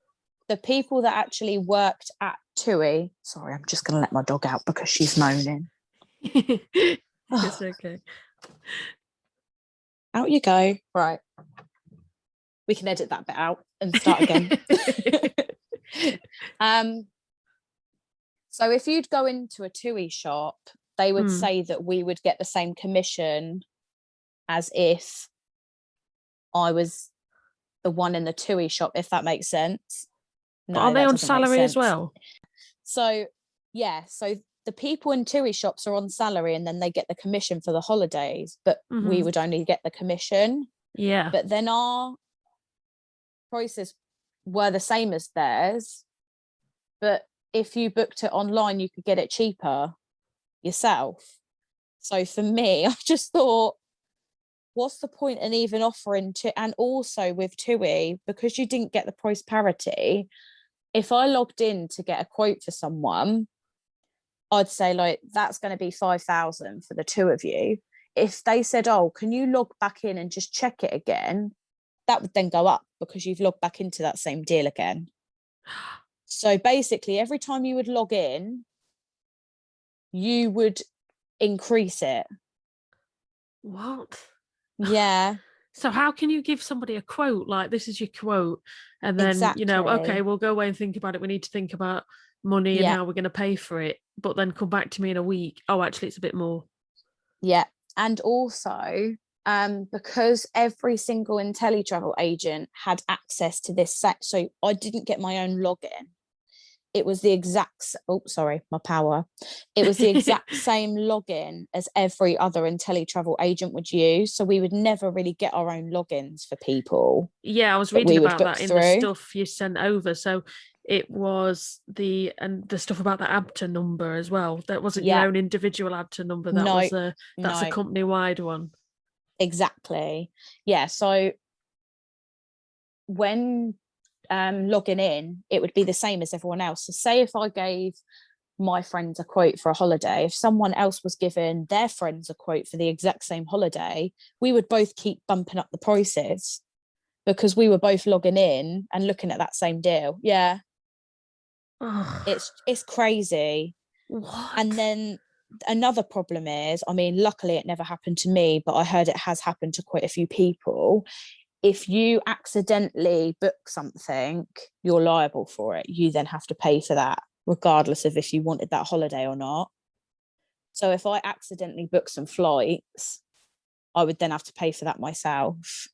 the people that actually worked at TUI, sorry, I'm just going to let my dog out because she's moaning. It's okay. Out you go. Right. We can edit that bit out and start again. So if you'd go into a TUI shop, they would say that we would get the same commission as if I was the one in the TUI shop, if that makes sense. No, are they on salary as well? So, yeah. So the people in TUI shops are on salary and then they get the commission for the holidays, but we would only get the commission. Yeah. But then our prices were the same as theirs. But if you booked it online, you could get it cheaper yourself. So for me, I just thought, what's the point in even offering to? And also with TUI, because you didn't get the price parity, if I logged in to get a quote for someone, I'd say like, that's going to be 5,000 for the two of you. If they said, oh, can you log back in and just check it again? That would then go up because you've logged back into that same deal again. So basically, every time you would log in, you would increase it. What? Yeah. So how can you give somebody a quote like, this is your quote, and then okay, we'll go away and think about it, we need to think about money and how we're going to pay for it, but then come back to me in a week, oh, actually it's a bit more. Yeah. And also because every single Inteletravel agent had access to this set, so I didn't get my own login. It was the exact, my power. It was the exact same login as every other Inteletravel agent would use. So we would never really get our own logins for people. Yeah, I was reading about that in the stuff you sent over. So it was the stuff about the ABTA number as well. That wasn't your own individual ABTA number. That that's a company-wide one. Exactly. Yeah. So when logging in, it would be the same as everyone else. So say if I gave my friends a quote for a holiday, if someone else was giving their friends a quote for the exact same holiday, we would both keep bumping up the prices because we were both logging in and looking at that same deal. Yeah. It's crazy. What? And then another problem is, I mean, luckily it never happened to me, but I heard it has happened to quite a few people. If you accidentally book something, you're liable for it. You then have to pay for that, regardless of if you wanted that holiday or not. So if I accidentally book some flights, I would then have to pay for that myself.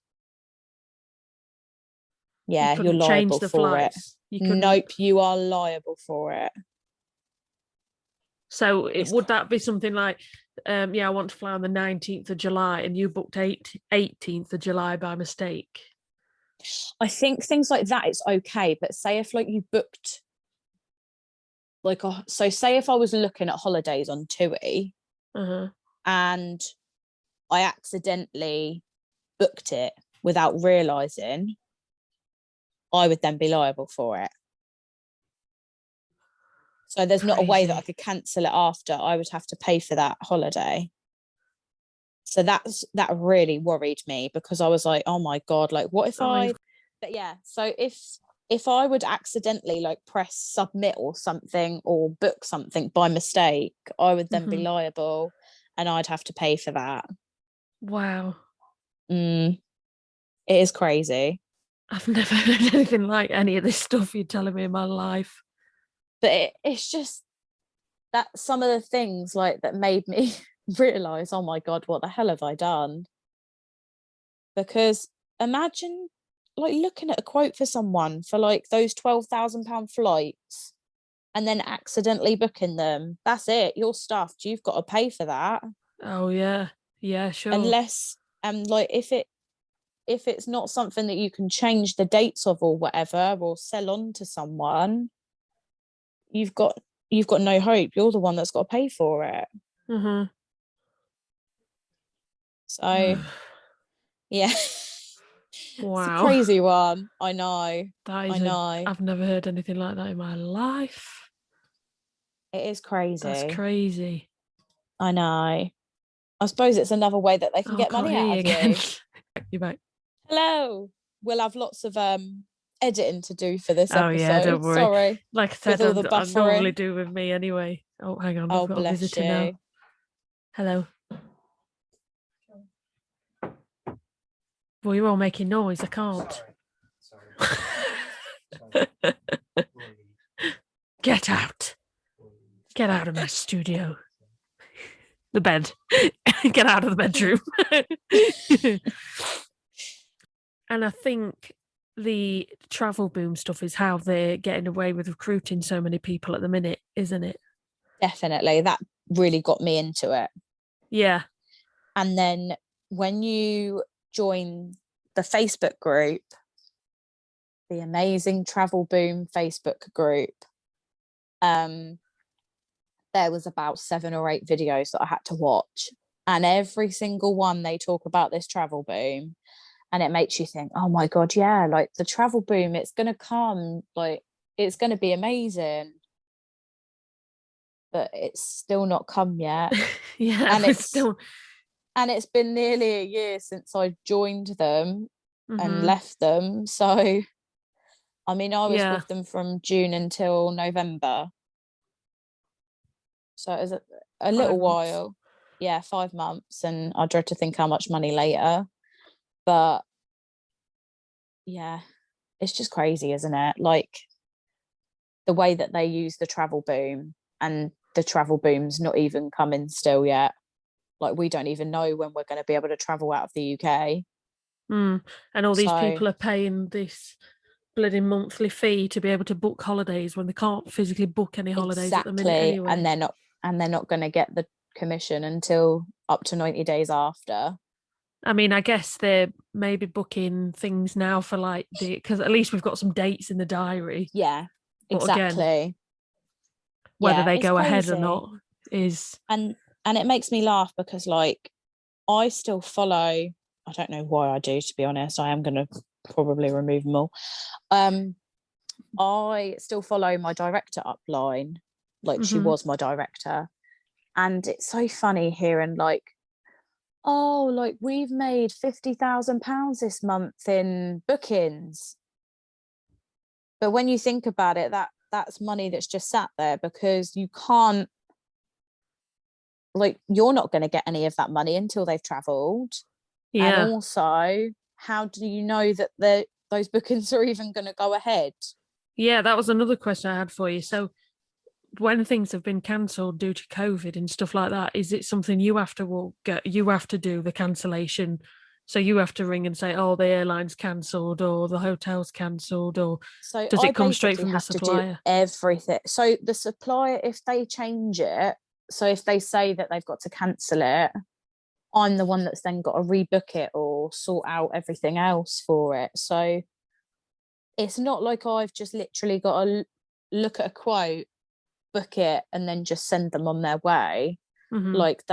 Yeah, you're liable for it. Nope, you are liable for it. So would that be something like, I want to fly on the 19th of July and you booked 18th of July by mistake? I think things like that, it's okay. But say if like you booked, so say if I was looking at holidays on TUI and I accidentally booked it without realising, I would then be liable for it. So there's not a way that I could cancel it after. I would have to pay for that holiday. So that really worried me because I was like, oh my God, like what if but yeah, so if I would accidentally like press submit or something or book something by mistake, I would then be liable and I'd have to pay for that. Wow. It is crazy. I've never heard anything like any of this stuff you're telling me in my life. But it's just that some of the things like that made me realise, oh my God, what the hell have I done? Because imagine like looking at a quote for someone for like those £12,000 flights and then accidentally booking them. That's it. You're stuffed. You've got to pay for that. Oh yeah. Yeah, sure. Unless like if it's not something that you can change the dates of or whatever or sell on to someone, you've got no hope. You're the one that's got to pay for it. So yeah. Wow. It's a crazy one. I know. I've never heard anything like that in my life. It is crazy. That's crazy. I know. I suppose it's another way that they can get money out of you. You're back. Hello. We'll have lots of editing to do for this episode. Oh yeah, don't worry. Sorry. Like I said, I normally do with me anyway. Oh, hang on. I've got a visitor now. Hello. Well, you're all making noise. I can't. Sorry. Get out. Get out of my studio. The bed. Get out of the bedroom. And I think the travel boom stuff is how they're getting away with recruiting so many people at the minute, isn't it? Definitely. That really got me into it. Yeah. And then when you join the Facebook group, the Amazing Travel Boom Facebook group, there was about 7 or 8 videos that I had to watch. And every single one, they talk about this travel boom. And it makes you think, oh my God, yeah, like the travel boom, it's going to come, like it's going to be amazing. But it's still not come yet. Yeah, and it's been nearly a year since I joined them and left them. So, I mean, I was with them from June until November. So it was a little while. Yeah, 5 months. And I dread to think how much money later. But yeah, it's just crazy, isn't it? Like the way that they use the travel boom, and the travel boom's not even coming still yet. Like we don't even know when we're going to be able to travel out of the UK. And all these people are paying this bloody monthly fee to be able to book holidays when they can't physically book any holidays at the minute anyway. And they're not going to get the commission until up to 90 days after. I mean, I guess they're maybe booking things now for like because at least we've got some dates in the diary. Yeah, exactly. Again, whether they go ahead or not is... And it makes me laugh because like I still follow, I don't know why I do, to be honest. I am going to probably remove them all. I still follow my director upline, like she was my director, and it's so funny hearing like, oh, like we've made £50,000 this month in bookings. But when you think about it, that's money that's just sat there, because you can't, like, you're not going to get any of that money until they've travelled. And also, how do you know that those bookings are even going to go ahead? Yeah, that was another question I had for you. So when things have been cancelled due to COVID and stuff like that, is it something you have to do the cancellation? So you have to ring and say, oh, the airline's cancelled or the hotel's cancelled, or so does it come straight from the supplier? To do everything. So the supplier, if they change it, so if they say that they've got to cancel it, I'm the one that's then got to rebook it or sort out everything else for it. So it's not like I've just literally got to look at a quote, book it, and then just send them on their way. Like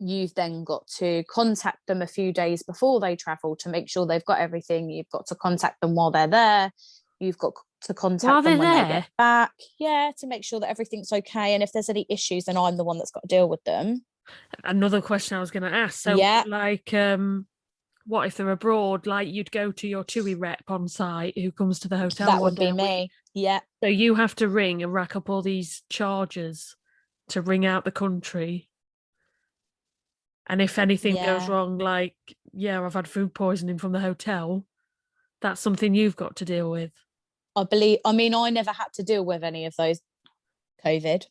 you've then got to contact them a few days before they travel to make sure they've got everything. You've got to contact them while they're there. You've got to contact them when they get back. Yeah, to make sure that everything's okay. And if there's any issues, then I'm the one that's got to deal with them. Another question I was going to ask. So, like, what if they're abroad? Like, you'd go to your TUI rep on site who comes to the hotel. That would be me. Yeah. So you have to ring and rack up all these charges to ring out the country. And if anything goes wrong, like, I've had food poisoning from the hotel, that's something you've got to deal with. I never had to deal with any of those COVID.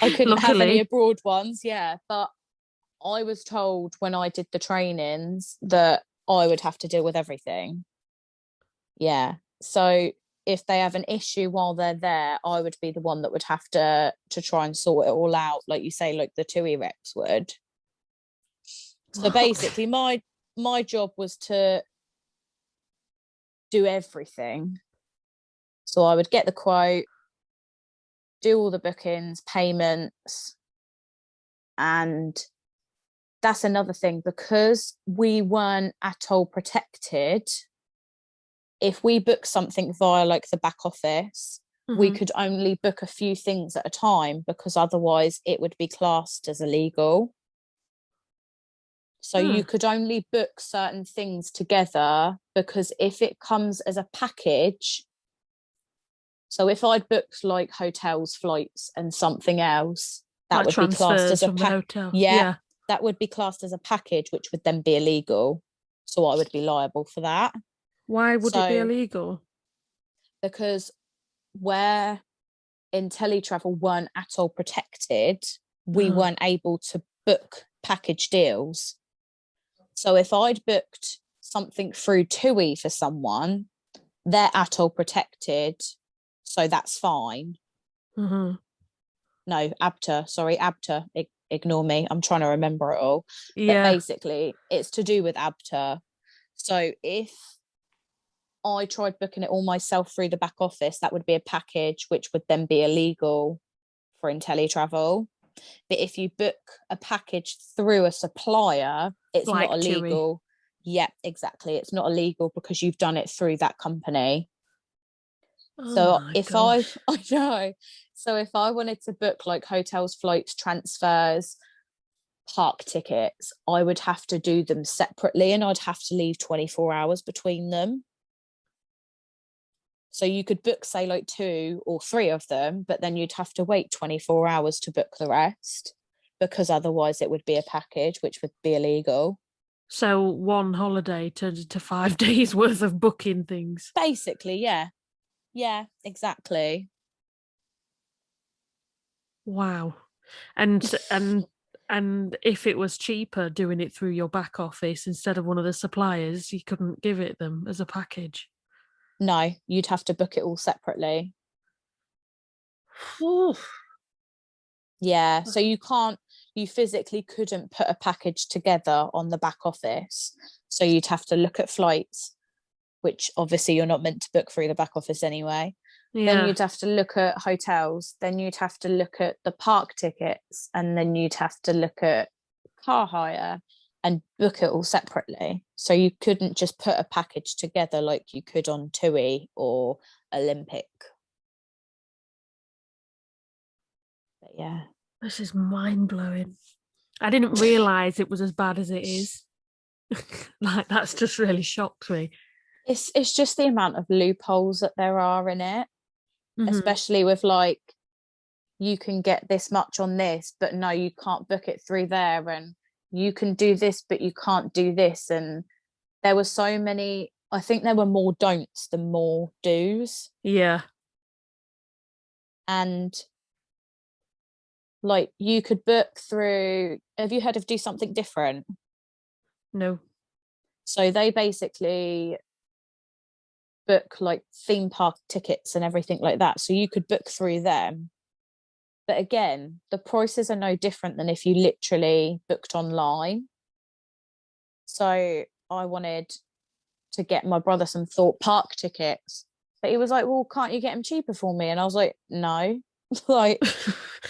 I couldn't have any abroad ones, but I was told when I did the trainings that I would have to deal with everything. Yeah. So if they have an issue while they're there, I would be the one that would have to try and sort it all out, like you say, like the TUI reps would. So basically my job was to do everything. So I would get the quote, do all the bookings, payments, and that's another thing, because we weren't atoll protected. If we book something via like the back office, we could only book a few things at a time, because otherwise it would be classed as illegal. So you could only book certain things together, because if it comes as a package, so if I'd booked like hotels, flights and something else, that would be classed as a hotel. Yeah, that would be classed as a package, which would then be illegal. So I would be liable for that. Why would it be illegal? Because where Inteletravel weren't at all protected, we weren't able to book package deals. So if I'd booked something through TUI for someone, they're at all protected, so that's fine. No, ABTA. Ignore me. I'm trying to remember it all. Yeah. But basically, it's to do with ABTA. So if I tried booking it all myself through the back office, that would be a package, which would then be illegal for Inteletravel. But if you book a package through a supplier, it's like not illegal. TUI. Yeah, exactly. It's not illegal because you've done it through that company. So if I know, so if I wanted to book like hotels, flights, transfers, park tickets, I would have to do them separately, and I'd have to leave 24 hours between them. So you could book, say, like 2 or 3 of them, but then you'd have to wait 24 hours to book the rest, because otherwise it would be a package, which would be illegal. So one holiday turned into 5 days worth of booking things. Basically, yeah. Yeah, exactly. Wow. And if it was cheaper doing it through your back office instead of one of the suppliers, you couldn't give it them as a package? No, you'd have to book it all separately. Yeah, so you physically couldn't put a package together on the back office. So you'd have to look at flights, which obviously you're not meant to book through the back office anyway. Yeah. Then you'd have to look at hotels. Then you'd have to look at the park tickets. And then you'd have to look at car hire. and book it all separately. So you couldn't just put a package together like you could on TUI or Olympic. But yeah. This is mind-blowing. I didn't realise it was as bad as it is. Like, that's just really shocked me. It's just the amount of loopholes that there are in it, especially with like, you can get this much on this, but no, you can't book it through there, and you can do this, but you can't do this. And there were so many, I think there were more don'ts than more do's. Yeah. And like, you could book through, have you heard of Do Something Different? No. So they basically book like theme park tickets and everything like that. So you could book through them. But again, the prices are no different than if you literally booked online. So I wanted to get my brother some Thorpe Park tickets, but he was like, well, can't you get them cheaper for me? And I was like, no. Like,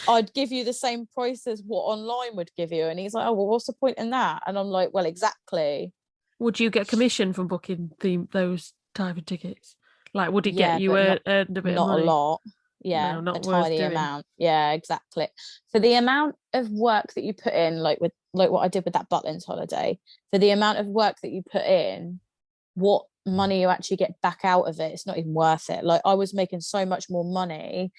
I'd give you the same price as what online would give you. And he's like, oh, well, what's the point in that? And I'm like, well, exactly. Would you get commission from booking those type of tickets? Like, would it get you earned a bit of money? Not a lot. Yeah, no, not a worth tiny doing. amount. Yeah, exactly. For the amount of work that you put in, like what I did with that Butlins holiday, for the amount of work that you put in, what money you actually get back out of it, it's not even worth it. Like, I was making so much more money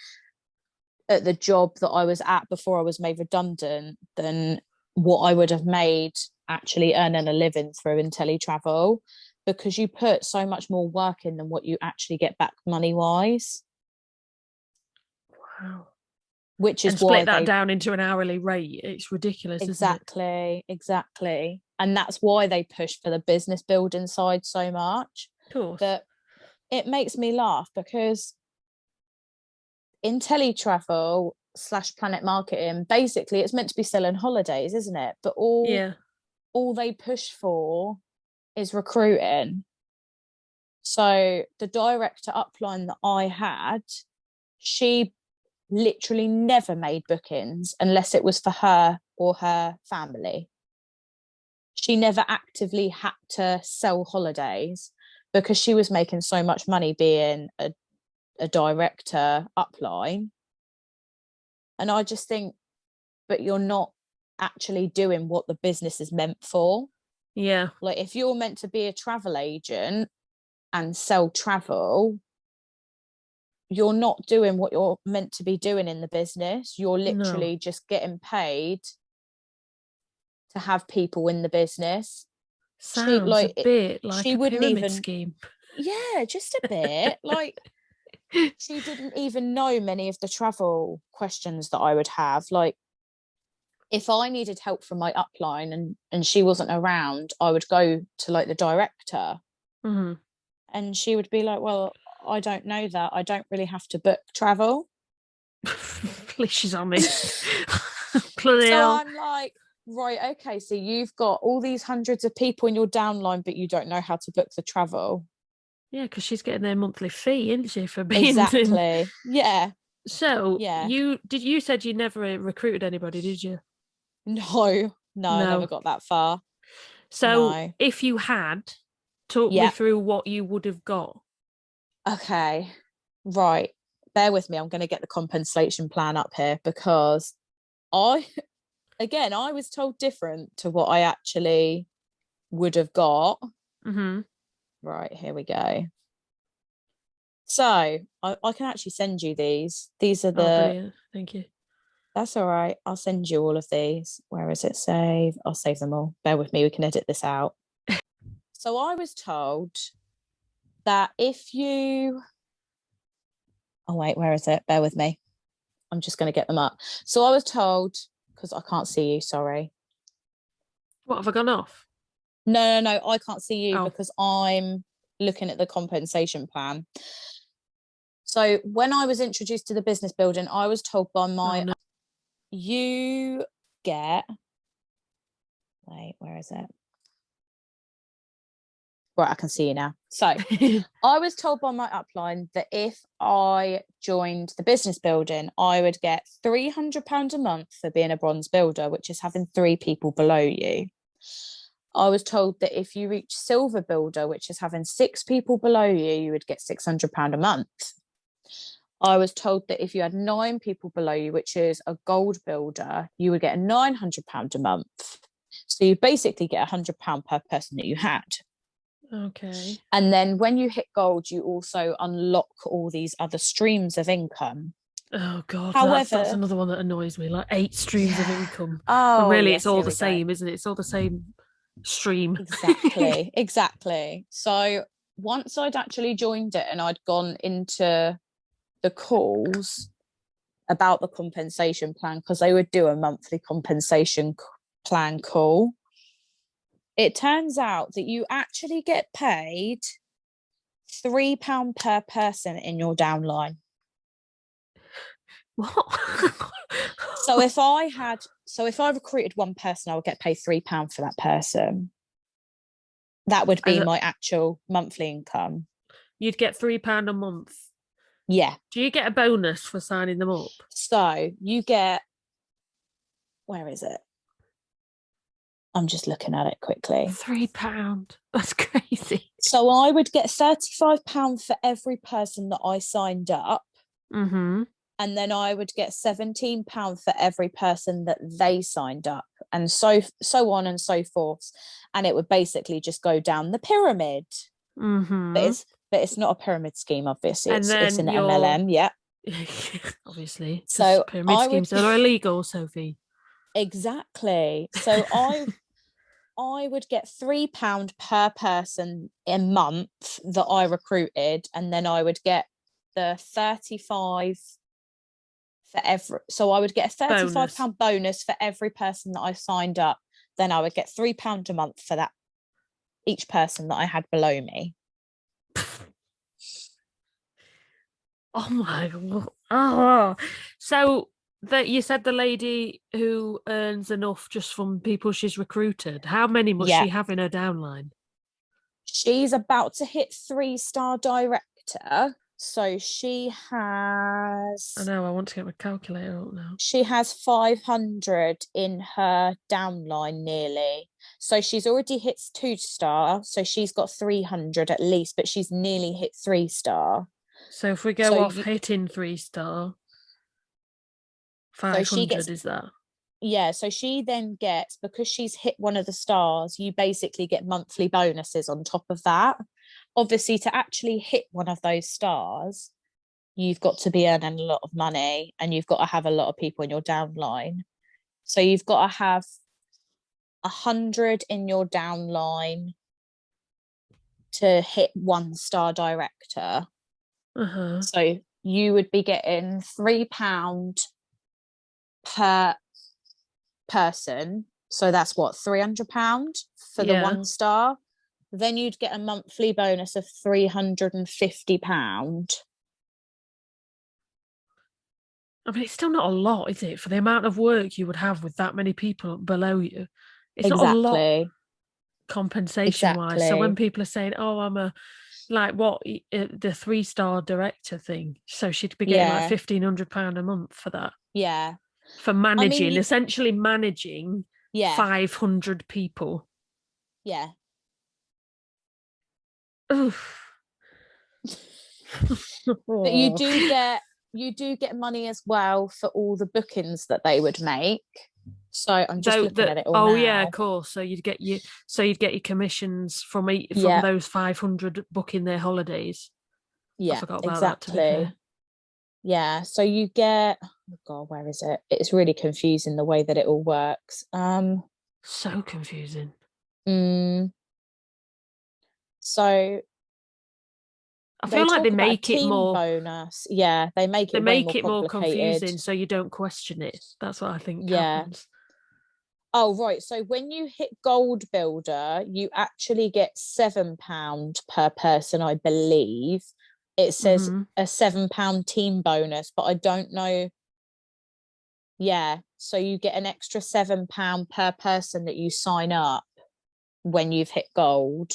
at the job that I was at before I was made redundant than what I would have made actually earning a living through Inteletravel, because you put so much more work in than what you actually get back money wise. Wow. Which is and why split that down into an hourly rate. It's ridiculous, exactly, exactly. And that's why they push for the business building side so much. Of course. But it makes me laugh because Inteletravel / Planet Marketing, basically it's meant to be selling holidays, isn't it? But all they push for is recruiting. So the director upline that I had, she literally never made bookings unless it was for her or her family. She never actively had to sell holidays because she was making so much money being a director upline. And I just think, but you're not actually doing what the business is meant for. Yeah. Like, if you're meant to be a travel agent and sell travel, you're not doing what you're meant to be doing in the business. You're literally just getting paid to have people in the business. Sounds a bit like a pyramid scheme. Yeah, just a bit. Like, she didn't even know many of the travel questions that I would have. Like, if I needed help from my upline and she wasn't around, I would go to like the director, and she would be like, well, I don't know that. I don't really have to book travel. Please, she's on me. So I'm like, right, okay, so you've got all these hundreds of people in your downline, but you don't know how to book the travel. Yeah, because she's getting their monthly fee, isn't she, for being exactly. Yeah. So you said you never recruited anybody, did you? No, I never got that far. So if you had, talk me through what you would have got. Okay, right. Bear with me. I'm going to get the compensation plan up here because I was told different to what I actually would have got. Right, here we go. So I can actually send you these. These are the... Oh, brilliant. Thank you. That's all right. I'll send you all of these. Where is it? Save. I'll save them all. Bear with me. We can edit this out. So I was told that if you... Oh, wait, where is it? Bear with me. I'm just going to get them up. So I was told, because I can't see you, sorry. What, have I gone off? No, I can't see you because I'm looking at the compensation plan. So when I was introduced to the business building, I was told by my... You get... Wait, where is it? Right, I can see you now. So I was told by my upline that if I joined the business building, I would get £300 a month for being a bronze builder, which is having 3 people below you. I was told that if you reach silver builder, which is having 6 people below you, you would get £600 a month. I was told that if you had 9 people below you, which is a gold builder, you would get £900 a month. So you basically get £100 per person that you had. Okay. And then when you hit gold, you also unlock all these other streams of income. Oh God, that's However, another one that annoys me. Like 8 streams of income. When oh really yes, it's all here the we go. same, isn't it? It's all the same stream. Exactly. So once I'd actually joined it and I'd gone into the calls about the compensation plan, because they would do a monthly compensation plan call, it turns out that you actually get paid £3 per person in your downline. What? So if I recruited one person, I would get paid £3 for that person. That would be my actual monthly income. You'd get £3 a month. Yeah. Do you get a bonus for signing them up? So you get, where is it? I'm just looking at it quickly. £3. That's crazy. So I would get £35 for every person that I signed up. Mm-hmm. And then I would get £17 for every person that they signed up, and so on and so forth. And it would basically just go down the pyramid. Mm-hmm. But it's not a pyramid scheme, obviously. And It's an MLM, yeah. Obviously. So pyramid schemes are illegal, Sophie. Exactly. So I would get £3 per person a month that I recruited, and then I would get the 35 for every. So I would get a £35 bonus for every person that I signed up. Then I would get £3 a month for that each person that I had below me. Oh my God. Oh, so that you said the lady who earns enough just from people she's recruited. How many must she have in her downline? She's about to hit 3-star director. So she has. I know, I want to get my calculator up now. She has 500 in her downline nearly. So she's already hit 2-star. So she's got 300 at least, but she's nearly hit 3-star. So if we go off hitting 3-star, 500 is that? Yeah, so she then gets, because she's hit one of the stars, you basically get monthly bonuses on top of that. Obviously, to actually hit one of those stars, you've got to be earning a lot of money, and you've got to have a lot of people in your downline. So you've got to have 100 in your downline to hit 1-star director. Uh-huh. So you would be getting £3 per person. So that's what, £300 for the 1-star. Then you'd get a monthly bonus of £350. I mean, it's still not a lot, is it? For the amount of work you would have with that many people below you. It's not a lot compensation-wise. So when people are saying, oh, I'm the 3-star director thing, so she'd be getting like £1,500 a month for that. Yeah. For managing, essentially managing 500 people. Yeah. Oof. But you do get money as well for all the bookings that they would make. So I'm just looking at it all now. Oh yeah, of course. So you'd get your commissions from those 500 booking their holidays. Yeah, I forgot about that, to be fair. Yeah, so you get, oh God, where is it? It's really confusing the way that it all works. So confusing. So I feel like they make it more bonus. Yeah, they make it more confusing, so you don't question it. That's what I think happens. Oh, right. So when you hit gold builder, you actually get £7 per person, I believe. It says a £7 team bonus, but I don't know. Yeah. So you get an extra £7 per person that you sign up when you've hit gold.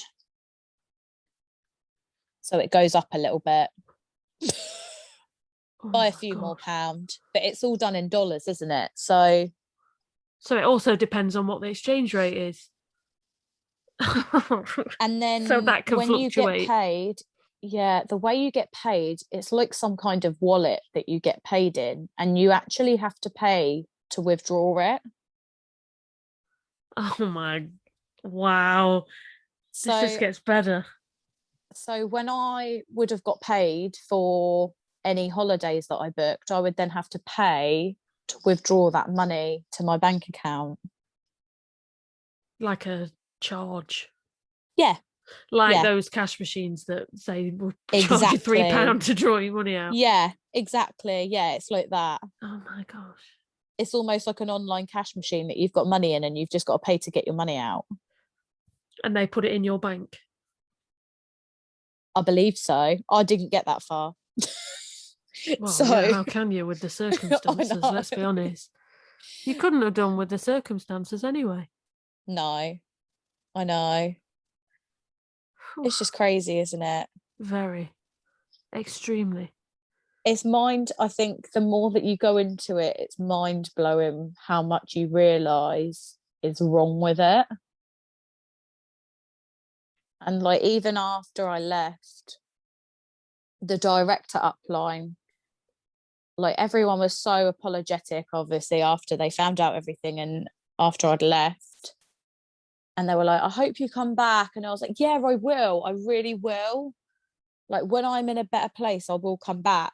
So it goes up a little bit by a few more pounds, but it's all done in dollars, isn't it? So it also depends on what the exchange rate is. And then So that can when you get fluctuate. paid, the way you get paid, it's like some kind of wallet that you get paid in, and you actually have to pay to withdraw it. Oh my, wow. This just So gets better. when I would have got paid for any holidays that I booked, I would then have to pay to withdraw that money to my bank account. Like a charge. Yeah. Like Yeah, those cash machines that say will charge you exactly. £3 to draw your money out. Yeah, exactly. Yeah, it's like that. Oh my gosh. It's almost like an online cash machine that you've got money in and you've just got to pay to get your money out. And they put it in your bank. I believe so. I didn't get that far. Well, So yeah, how can you with the I circumstances? know. Let's be honest. You couldn't have done with the circumstances anyway. No, I know. It's just crazy, isn't it? Very. Extremely. It's mind, I think the more that you go into it, it's mind blowing how much you realise is wrong with it. And like even after I left, the director upline, like everyone was so apologetic, obviously, after they found out everything and after I'd left. And they were like, I hope you come back. And I was like, yeah, I will. I really will. Like when I'm in a better place, I will come back.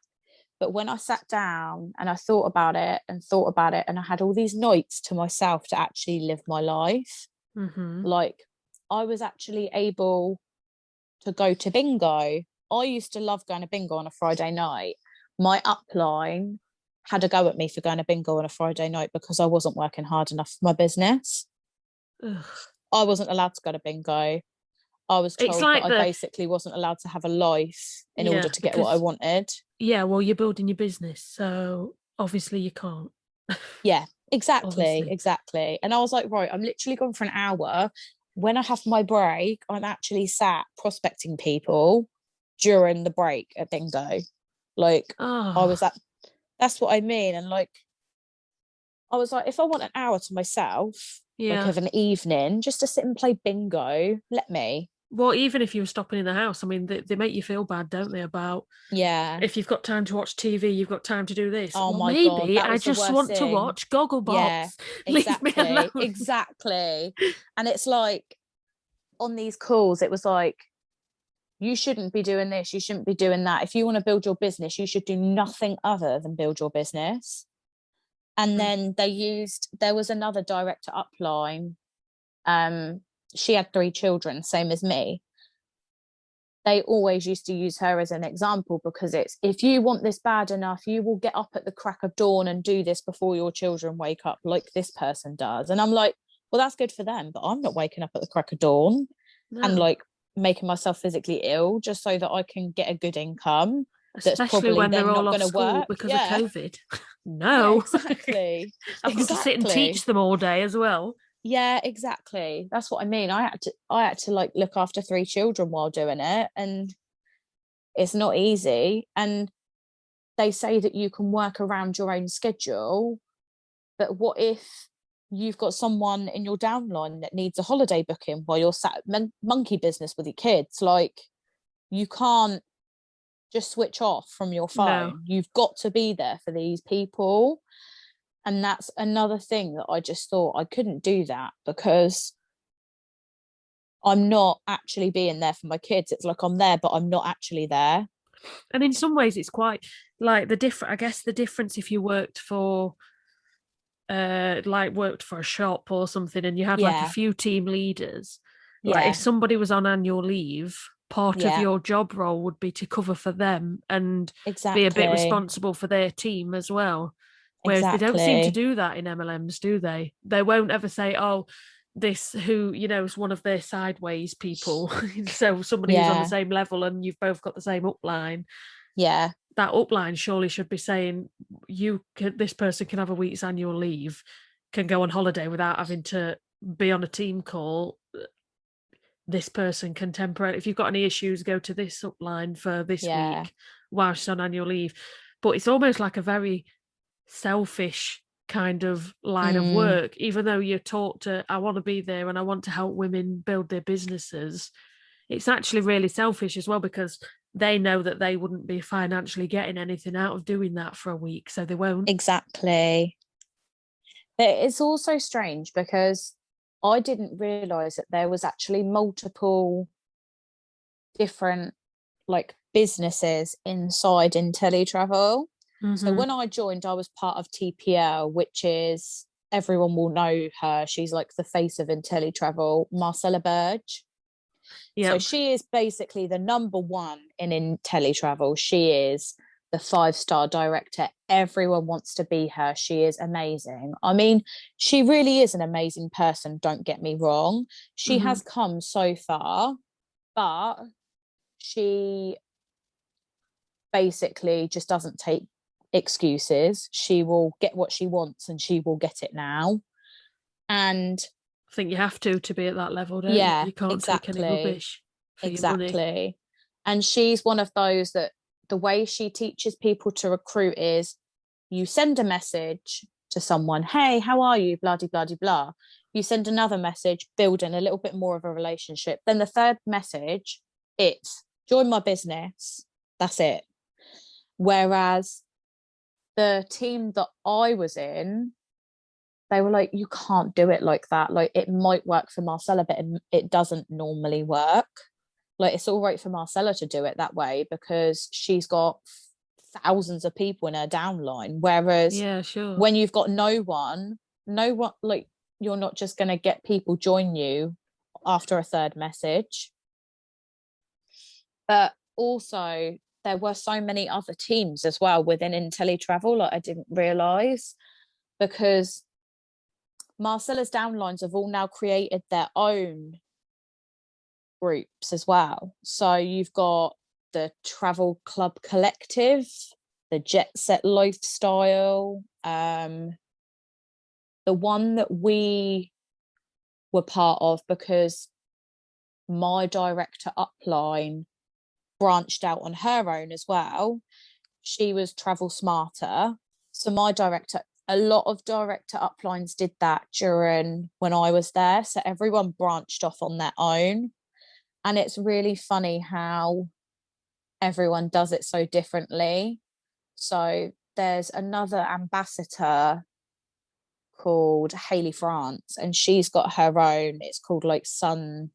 But when I sat down and I thought about it and thought about it, and I had all these nights to myself to actually live my life, like I was actually able to go to bingo. I used to love going to bingo on a Friday night. My upline had a go at me for going to bingo on a Friday night because I wasn't working hard enough for my business. Ugh. I wasn't allowed to go to bingo. I was It's told like that I basically wasn't allowed to have a life in order to get what I wanted. Yeah, well, you're building your business, so obviously you can't. Yeah, exactly, Obviously. exactly. And I was like, right, I'm literally gone for an hour. When I have my break, I'm actually sat prospecting people during the break at bingo. Like I was Oh, that's what I mean. And like I was like, if I want an hour to myself, like yeah. of an evening, just to sit and play bingo, let me. Well, even if you were stopping in the house, I mean, they make you feel bad, don't they? About Yeah. if you've got time to watch TV, you've got time to do this. Oh Well, my God, maybe that I was the just worst want to thing. watch Yeah, Gogglebox. Leave me exactly. alone. Exactly. And it's like on these calls, it was like, you shouldn't be doing this, you shouldn't be doing that. If you want to build your business, you should do nothing other than build your business. And then there was another director upline. She had 3 children, same as me. They always used to use her as an example because it's, if you want this bad enough, you will get up at the crack of dawn and do this before your children wake up, like this person does. And I'm like, well, that's good for them, but I'm not waking up at the crack of dawn and No. like making myself physically ill just so that I can get a good income that's Especially probably when they're then all not off going to school work. because of Yeah. COVID. Yeah, No. exactly. I've got to sit and Exactly. teach them all day as well. Yeah, exactly. That's what I mean. I had to like look after 3 children while doing it, and it's not easy. And they say that you can work around your own schedule, but what if you've got someone in your downline that needs a holiday booking while you're sat at monkey business with your kids? Like, you can't just switch off from your No. phone. You've got to be there for these people. And that's another thing that I just thought I couldn't do that because I'm not actually being there for my kids. It's like I'm there, but I'm not actually there. And in some ways, it's quite like the different. I guess the difference if you worked for, like worked for a shop or something, and you had like a Yeah, few team leaders. Like if yeah, somebody was on annual leave, part of yeah, your job role would be to cover for them and be a bit exactly, responsible for their team as well. Whereas they don't seem to exactly. do that in MLMs, do they? They won't ever say, "Oh, this who is one of their sideways people." So somebody who's on the Yeah, same level and you've both got the same upline. yeah, That upline surely should be saying, this person can have a week's annual leave, can go on holiday without having to be on a team call. This person can temporarily, if you've got any issues, go to this upline for this yeah, week while she's on annual leave. But it's almost like a very selfish kind of line of work, even though you're taught to, I want to be there and I want to help women build their businesses. It's actually really selfish as well, because they know that they wouldn't be financially getting anything out of doing that for a week, so they won't. Exactly. It's also strange because I didn't realise that there was actually multiple different like businesses inside Inteletravel. So when I joined, I was part of TPL, which is, everyone will know her. She's like the face of Inteletravel, Marcella Burge. So she is basically the number one in Inteletravel. She is the 5-star director. Everyone wants to be her. She is amazing. I mean, she really is an amazing person. Don't get me wrong. She has come so far, but she basically just doesn't take excuses. She will get what she wants and she will get it now. And I think you have to be at that level, don't yeah, you? You can't take any rubbish for your money. And she's one of those that the way she teaches people to recruit is, you send a message to someone, hey, how are you, blah, blah, blah, blah. You send another message, building a little bit more of a relationship. Then the third message, it's join my business. That's it. Whereas the team that I was in, they were like, you can't do it like that. Like, it might work for Marcella, but it doesn't normally work. Like, it's all right for Marcella to do it that way because she's got thousands of people in her downline. Whereas when you've got no one, like, you're not just going to get people join you after a third message. But also, there were so many other teams as well within Inteletravel, like, I didn't realise, because Marcella's downlines have all now created their own groups as well. So you've got the Travel Club Collective, the Jet Set Lifestyle, the one that we were part of because my director upline branched out on her own as well. She was Travel Smarter. So a lot of director uplines did that during when I was there. So everyone branched off on their own. And it's really funny how everyone does it so differently. So there's another ambassador called Hayley France, and she's got her own. It's called like Sun,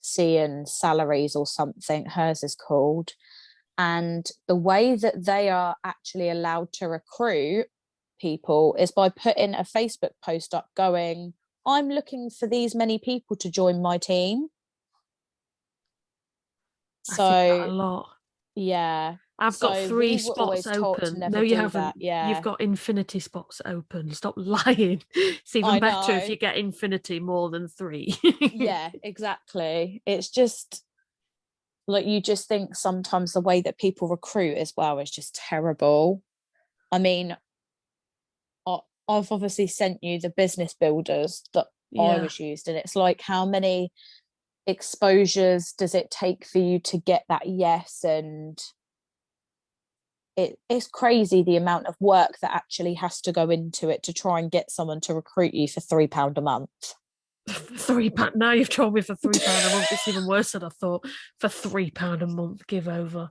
Sea and Salaries or something. Hers is called. And the way that they are actually allowed to recruit people is by putting a Facebook post up going, I'm looking for these many people to join my team. I see that a lot. Yeah. I've got 3 spots open. No, you haven't. That. Yeah. You've got infinity spots open. Stop lying. It's even better if you get infinity more than 3. Yeah, exactly. It's just like, you just think sometimes the way that people recruit as well is just terrible. I mean, I've obviously sent you the business builders that I was used, and it's like, how many exposures does it take for you to get that yes? And it's crazy the amount of work that actually has to go into it to try and get someone to recruit you for £3 a month. £3. Now you've told me for £3 a month. It's even worse than I thought. For £3 a month, give over.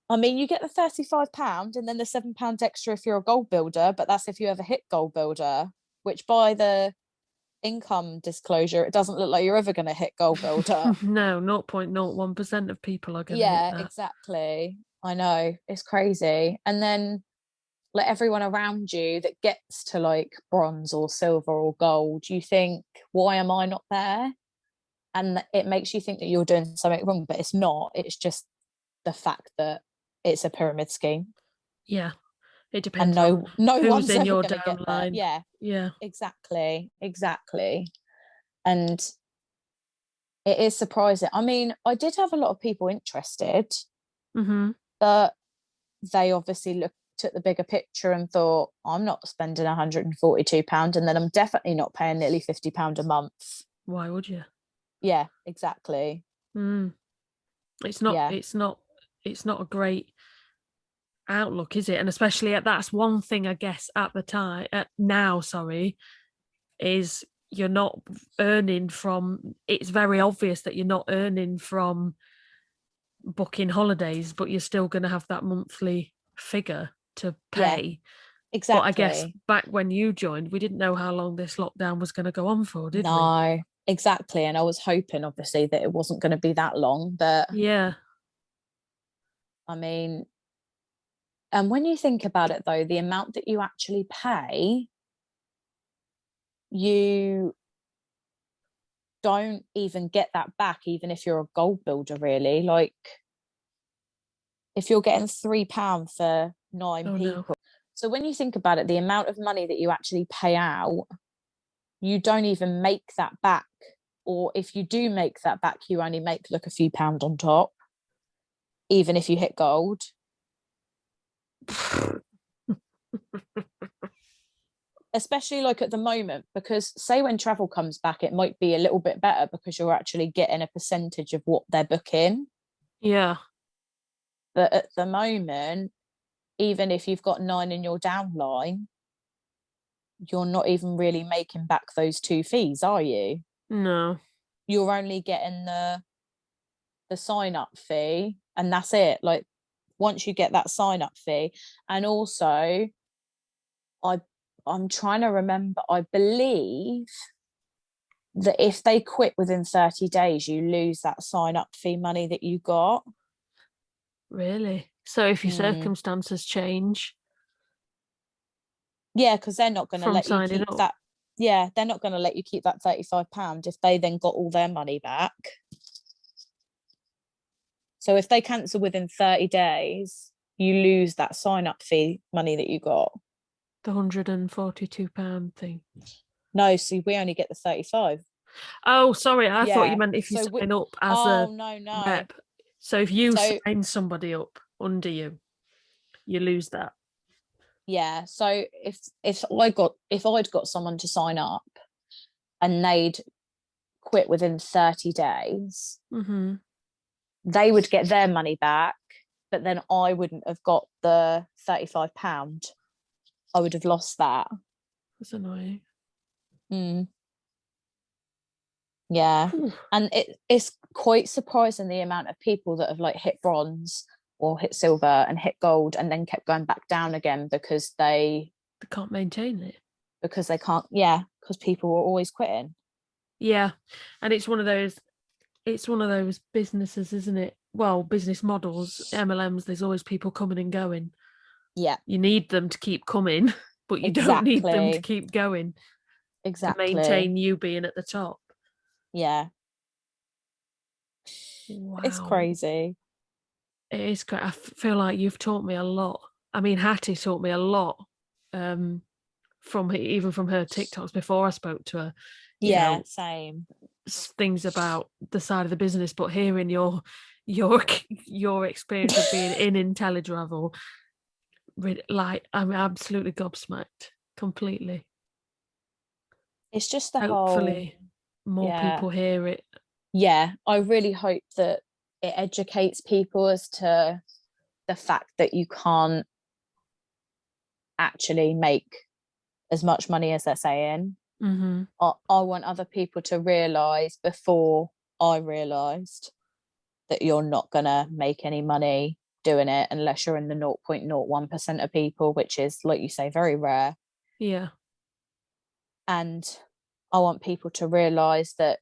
I mean, you get the £35 and then the £7 extra if you're a gold builder, but that's if you ever hit gold builder, which by the income disclosure, it doesn't look like you're ever going to hit gold builder. No, 0.01% of people are going to hit that. Exactly. I know, it's crazy. And then like everyone around you that gets to like bronze or silver or gold, you think, why am I not there? And it makes you think that you're doing something wrong, but it's not. It's just the fact that it's a pyramid scheme. Yeah, it depends. And no who's one's in ever your going to get there. Yeah, exactly. And it is surprising. I mean, I did have a lot of people interested, but they obviously looked at the bigger picture and thought, I'm not spending £142, and then I'm definitely not paying nearly £50 a month. Why would you? Yeah, exactly. It's not a great outlook, is it? And especially that's one thing, I guess, at the time, now, sorry, is you're not earning from, it's very obvious that you're not earning from booking holidays, but you're still going to have that monthly figure to pay. Exactly. But I guess back when you joined, we didn't know how long this lockdown was going to go on for, did we? No, exactly. And I was hoping, obviously, that it wasn't going to be that long. But yeah, I mean, and when you think about it, though, the amount that you actually pay, you don't even get that back, even if you're a gold builder, really. Like, if you're getting £3 for 9 people. No. So when you think about it, the amount of money that you actually pay out, you don't even make that back. Or if you do make that back, you only make like a few pounds on top, even if you hit gold. Especially like at the moment, because say when travel comes back, it might be a little bit better because you're actually getting a percentage of what they're booking. Yeah. But at the moment, even if you've got 9 in your downline, you're not even really making back those 2 fees, are you? No. You're only getting the sign up fee, and that's it. Like, once you get that sign up fee, and also I'm trying to remember, I believe that if they quit within 30 days, you lose that sign up fee money that you got. Really? So if your circumstances change, yeah, because they're not going to from let you signing keep up, that. Yeah, they're not going to let you keep that £35 if they then got all their money back. So if they cancel within 30 days, you lose that sign up fee money that you got. the £142 thing. No, see, we only get the 35. Oh, sorry. I thought you Yeah. meant if you So sign up as a no. rep. So if you So sign somebody up under you, you lose that. yeah. So if I'd got someone to sign up and they'd quit within 30 days, they would get their money back, but then I wouldn't have got the £35. I would have lost that. That's annoying. Yeah. And it's quite surprising the amount of people that have like hit bronze or hit silver and hit gold and then kept going back down again because they can't maintain it. Because they can't, yeah, because people are always quitting. Yeah. And it's one of those businesses, isn't it? Well, business models, MLMs, there's always people coming and going. Yeah. You need them to keep coming, but you don't need them to keep going. Exactly. To maintain you being at the top. Yeah. Wow. It's crazy. It is great. I feel like you've taught me a lot. I mean, Hattie taught me a lot from her TikToks before I spoke to her. Yeah, same. Things about the side of the business, but hearing your experience of being in Inteletravel, like, I'm absolutely gobsmacked completely. It's just the hopefully more people hear it. Yeah, I really hope that it educates people as to the fact that you can't actually make as much money as they're saying. I want other people to realise before I realised that you're not going to make any money doing it unless you're in the 0.01% of people, which is, like you say, very rare. Yeah. And I want people to realise that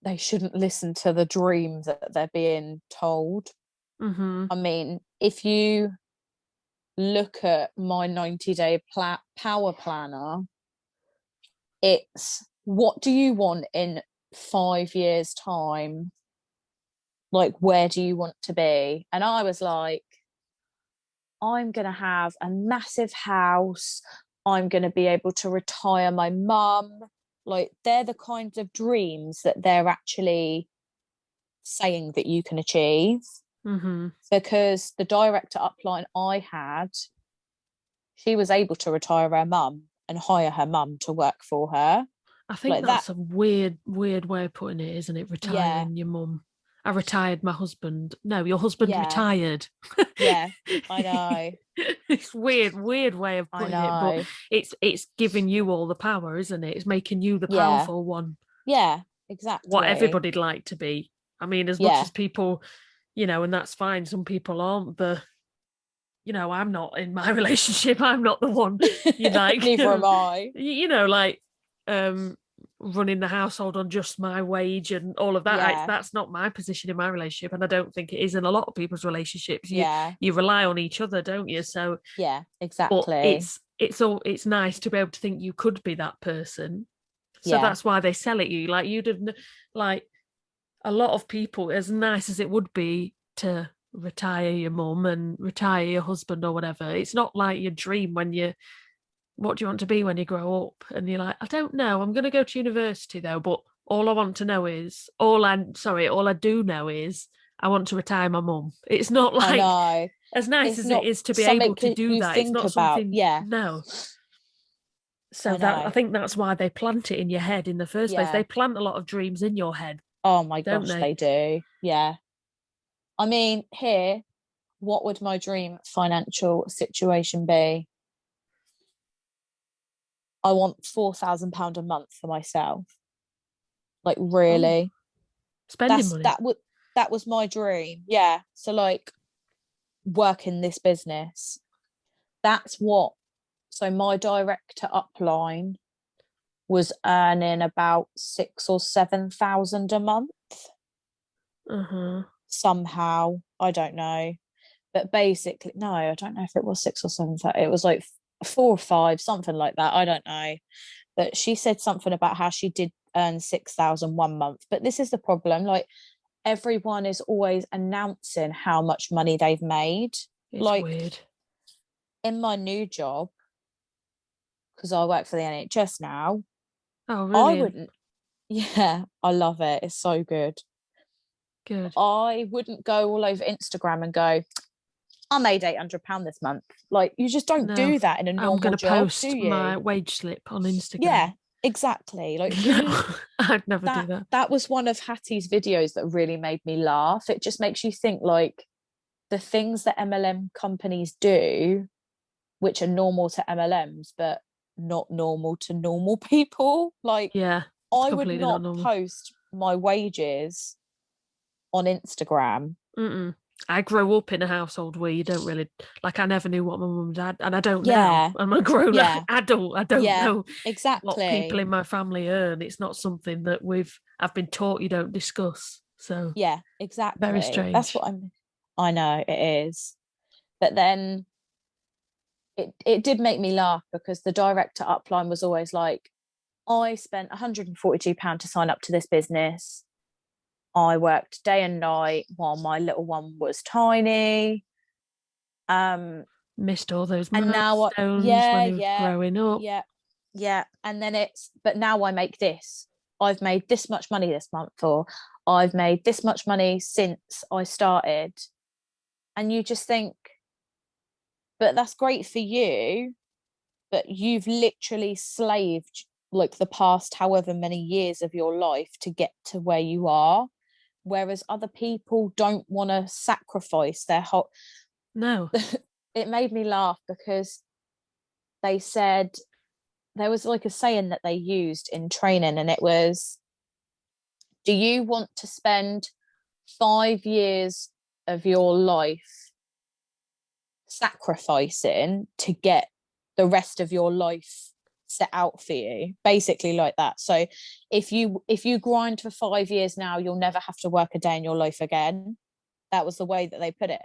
they shouldn't listen to the dreams that they're being told. I mean, if you look at my 90-day power planner, it's what do you want in 5 years' time? Like, where do you want to be? And I was like, I'm going to have a massive house. I'm going to be able to retire my mum. Like, they're the kinds of dreams that they're actually saying that you can achieve. Because the director upline I had, she was able to retire her mum and hire her mum to work for her. I think like that's a weird way of putting it, isn't it? Retiring your mum. I retired my husband. No, your husband Yeah. retired. Yeah, I know. It's weird way of I putting it, but know. it's giving you all the power, isn't it? It's making you the Yeah. powerful one, Yeah, what exactly. everybody'd like to be. I mean, as much Yeah. as people, and that's fine. Some people aren't I'm not in my relationship. I'm not the one Neither am I. like running the household on just my wage and all of that. Yeah. That's not my position in my relationship, and I don't think it is in a lot of people's relationships. Yeah. You rely on each other, don't you? So, Yeah, but exactly. it's nice to be able to think you could be that person. So Yeah. that's why they sell it you. Like you'd have like a lot of people, as nice as it would be to retire your mum and retire your husband or whatever, it's not like your dream when what do you want to be when you grow up? And you're like, I don't know, I'm going to go to university though, but all I want to know is, all I do know is I want to retire my mum. It's not I like, know. as nice It's as it not is to be something able to do you that, it's think not about. something, Yeah, no. So I that, I know. think that's why they plant it in your head in the first place. Yeah. They plant a lot of dreams in your head, Oh my don't gosh, they? they do. Yeah. I mean, here, what would my dream financial situation be? I want £4,000 a month for myself. Like, Oh, really? spending money. That was my dream. Yeah. So like, work in this business. That's what. So my director upline was earning about 6 or 7 thousand a month. Somehow, I don't know, but basically, no, I don't know if it was 6 or 7. It was like 4 or 5, something like that. I don't know, but she said something about how she did earn 6,000 one month. But this is the problem: like, everyone is always announcing how much money they've made. It's Like, weird. in my new job, because I work for the NHS now, Oh, I brilliant. wouldn't. Yeah, I love it. It's so good. Good. I wouldn't go all over Instagram and go, I made £800 this month. Like, you just don't No, do that in a I'm normal going to job, do post my you? wage slip on Yeah, Instagram. exactly. Like, No, who I'd never do that. that was one of Hattie's videos that really made me laugh. It just makes you think, like, the things that MLM companies do, which are normal to MLMs, but not normal to normal people. Like, Yeah, it's I would completely not not normal. post my wages on Instagram. Mm-mm. I grew up in a household where you don't really like. I never knew what my mum and dad, and I don't now. Yeah, I'm a grown yeah, adult. I don't yeah, know what people exactly. in my family earn. It's not something that I've been taught you don't discuss. So Yeah, very exactly. That's strange. what I know it is. But then it did make me laugh because the director upline was always like, I spent £142 to sign up to this business. I worked day and night while my little one was tiny. Missed all those And now, milestones when yeah, he was yeah, growing up. yeah, yeah. And then but now I make this. I've made this much money this month, or I've made this much money since I started. And you just think, but that's great for you, but you've literally slaved like the past however many years of your life to get to where you are, whereas other people don't want to sacrifice their whole. No. It made me laugh because they said, there was like a saying that they used in training, and it was, do you want to spend 5 years of your life sacrificing to get the rest of your life set out for you, basically, like that? So if you grind for 5 years now, you'll never have to work a day in your life again. That was the way that they put it.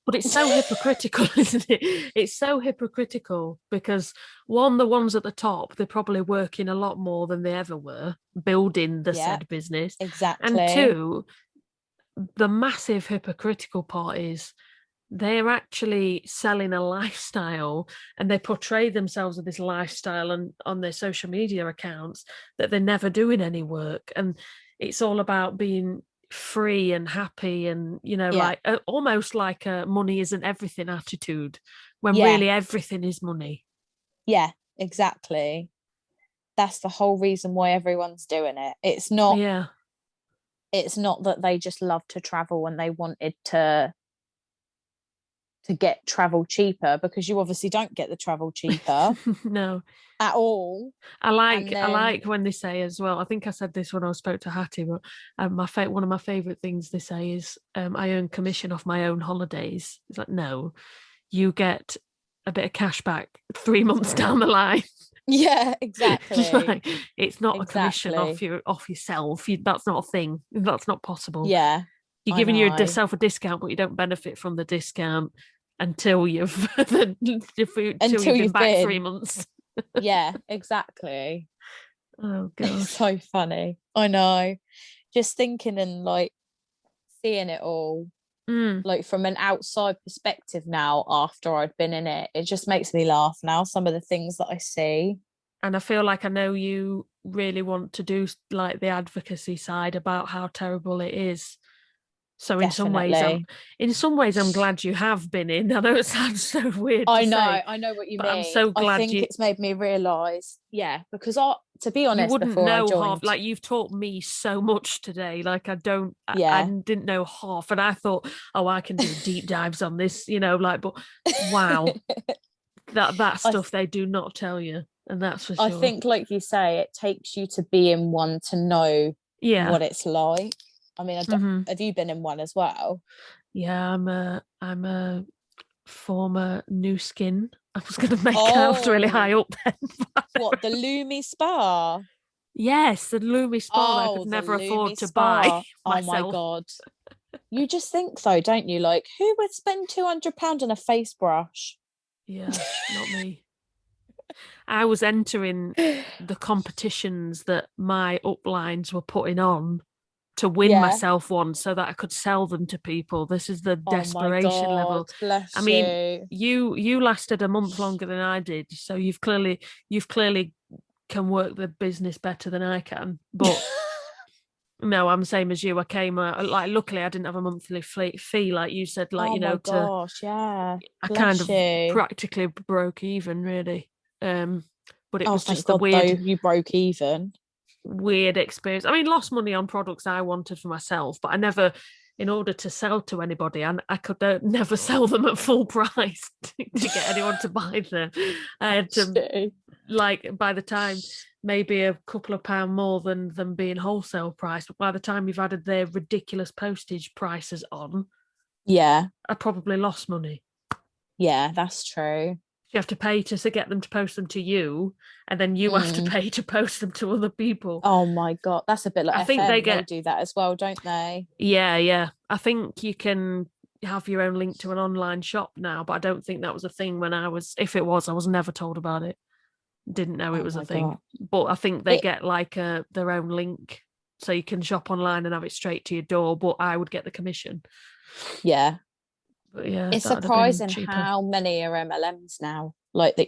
But it's so hypocritical, isn't it? It's so hypocritical because one, the ones at the top, they're probably working a lot more than they ever were building the Yeah, said business. And exactly. two, the massive hypocritical part is they're actually selling a lifestyle, and they portray themselves with this lifestyle and on their social media accounts that they're never doing any work. And it's all about being free and happy and Yeah, like almost like a money isn't everything attitude, when yeah, really everything is money. yeah, exactly. That's the whole reason why everyone's doing it. It's not Yeah, it's not that they just love to travel and they wanted to get travel cheaper, because you obviously don't get the travel cheaper No. at all. I And then like when they say as well. I think I said this when I spoke to Hattie, but one of my favourite things they say is, I earn commission off my own holidays. It's like, no, you get a bit of cash back 3 months down the line. yeah, exactly. Like, it's not a commission Exactly. off yourself. That's not a thing. That's not possible. Yeah, You're I giving know. yourself a discount, but you don't benefit from the discount until you've until Until you've been you've back 3 been. months. Yeah, exactly. Oh It's gosh. so funny. I know. Just thinking and like seeing it all, Mm. like from an outside perspective now, after I'd been in it, it just makes me laugh now, some of the things that I see. And I feel like I know you really want to do like the advocacy side about how terrible it is. So Definitely. in some ways I'm glad you have been in. I know it sounds so weird to say, I know what you but I'm mean. so I glad think it's made me realise, yeah, because to be you honest, wouldn't before I know half. joined, Like, you've taught me so much today. Like, I yeah. didn't know half, and I thought, oh, I can do deep dives on this, like, but wow, that I stuff they do not tell you, and that's for I sure. think, like you say, it takes you to be in one to know Yeah. what it's like. I mean, Hmm. have you been in one as well? Yeah, I'm a former new skin. I was going to make out really high Oh, up then. what, the Lumi Spa? Yes, the Loomis spa that I Oh, could the never Lumi afford to buy Spa. Oh my myself. God. You just think though, don't you? Like, who would spend £200 on a face brush? Yeah, not me. I was entering the competitions that my uplines were putting on to win Yeah. myself one so that I could sell them to people. This is the Oh my desperation God. level. I Bless mean, you. you lasted a month longer than I did, so you've clearly can work the business better than I can. But no, I'm the same as you. I came like, luckily I didn't have a monthly fee like you said, like, Oh my to gosh. Yeah. I kind Bless of you. practically broke even really. But it Oh, was thank just the God, though, you broke even. weird experience. I mean, lost money on products I wanted for myself, but I never, in order to sell to anybody, and I could never sell them at full price to get anyone to buy them. I had to, Shit. like, by the time, maybe a couple of pound more than them being wholesale price, but by the time you've added their ridiculous postage prices on, Yeah. I probably lost money. Yeah, that's true. You have to pay to get them to post them to you, and then you have to Mm. pay to post them to other people. Oh my God. That's a bit like I think they FM. They get, do that as well, don't they? yeah, yeah. I think you can have your own link to an online shop now, but I don't think that was a thing when I was, if it was, I was never told about it. Didn't know it Oh was a my thing. God. But I think they It, get like their own link so you can shop online and have it straight to your door, but I would get the commission. yeah. But yeah, It's that would have been surprising cheaper. how many are MLMs now. Like that,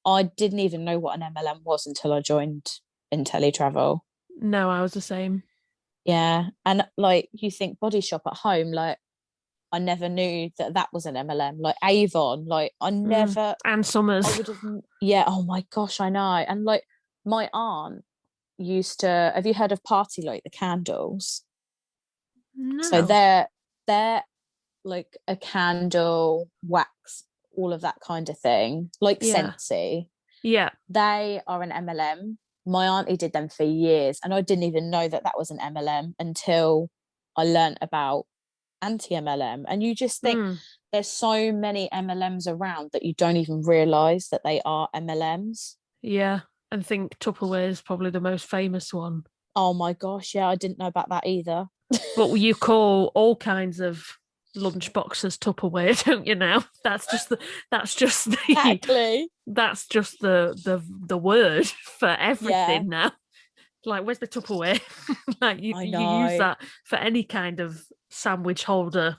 I didn't even know what an MLM was until I joined Inteletravel. No, I was the same. Yeah. And like you think body shop at home, like I never knew that that was an MLM. Like Avon, like And I Summers. would have, yeah. Oh my gosh, I know. And like my aunt used to, have you heard of Party Like the candles? So No. they're like a candle, wax, all of that kind of thing, like Yeah. Scentsy. Yeah. They are an MLM. My auntie did them for years, and I didn't even know that that was an MLM until I learnt about Anti MLM. And you just think Mm. there's so many MLMs around that you don't even realize that they are MLMs. Yeah. And think Tupperware is probably the most famous one. Oh my gosh, yeah, I didn't know about that either. But you call all kinds of lunch boxes Tupperware, don't you now? That's just the Exactly. that's just the word for Yeah, everything now. Like, where's the Tupperware? Like, I you use know. that for any kind of sandwich holder.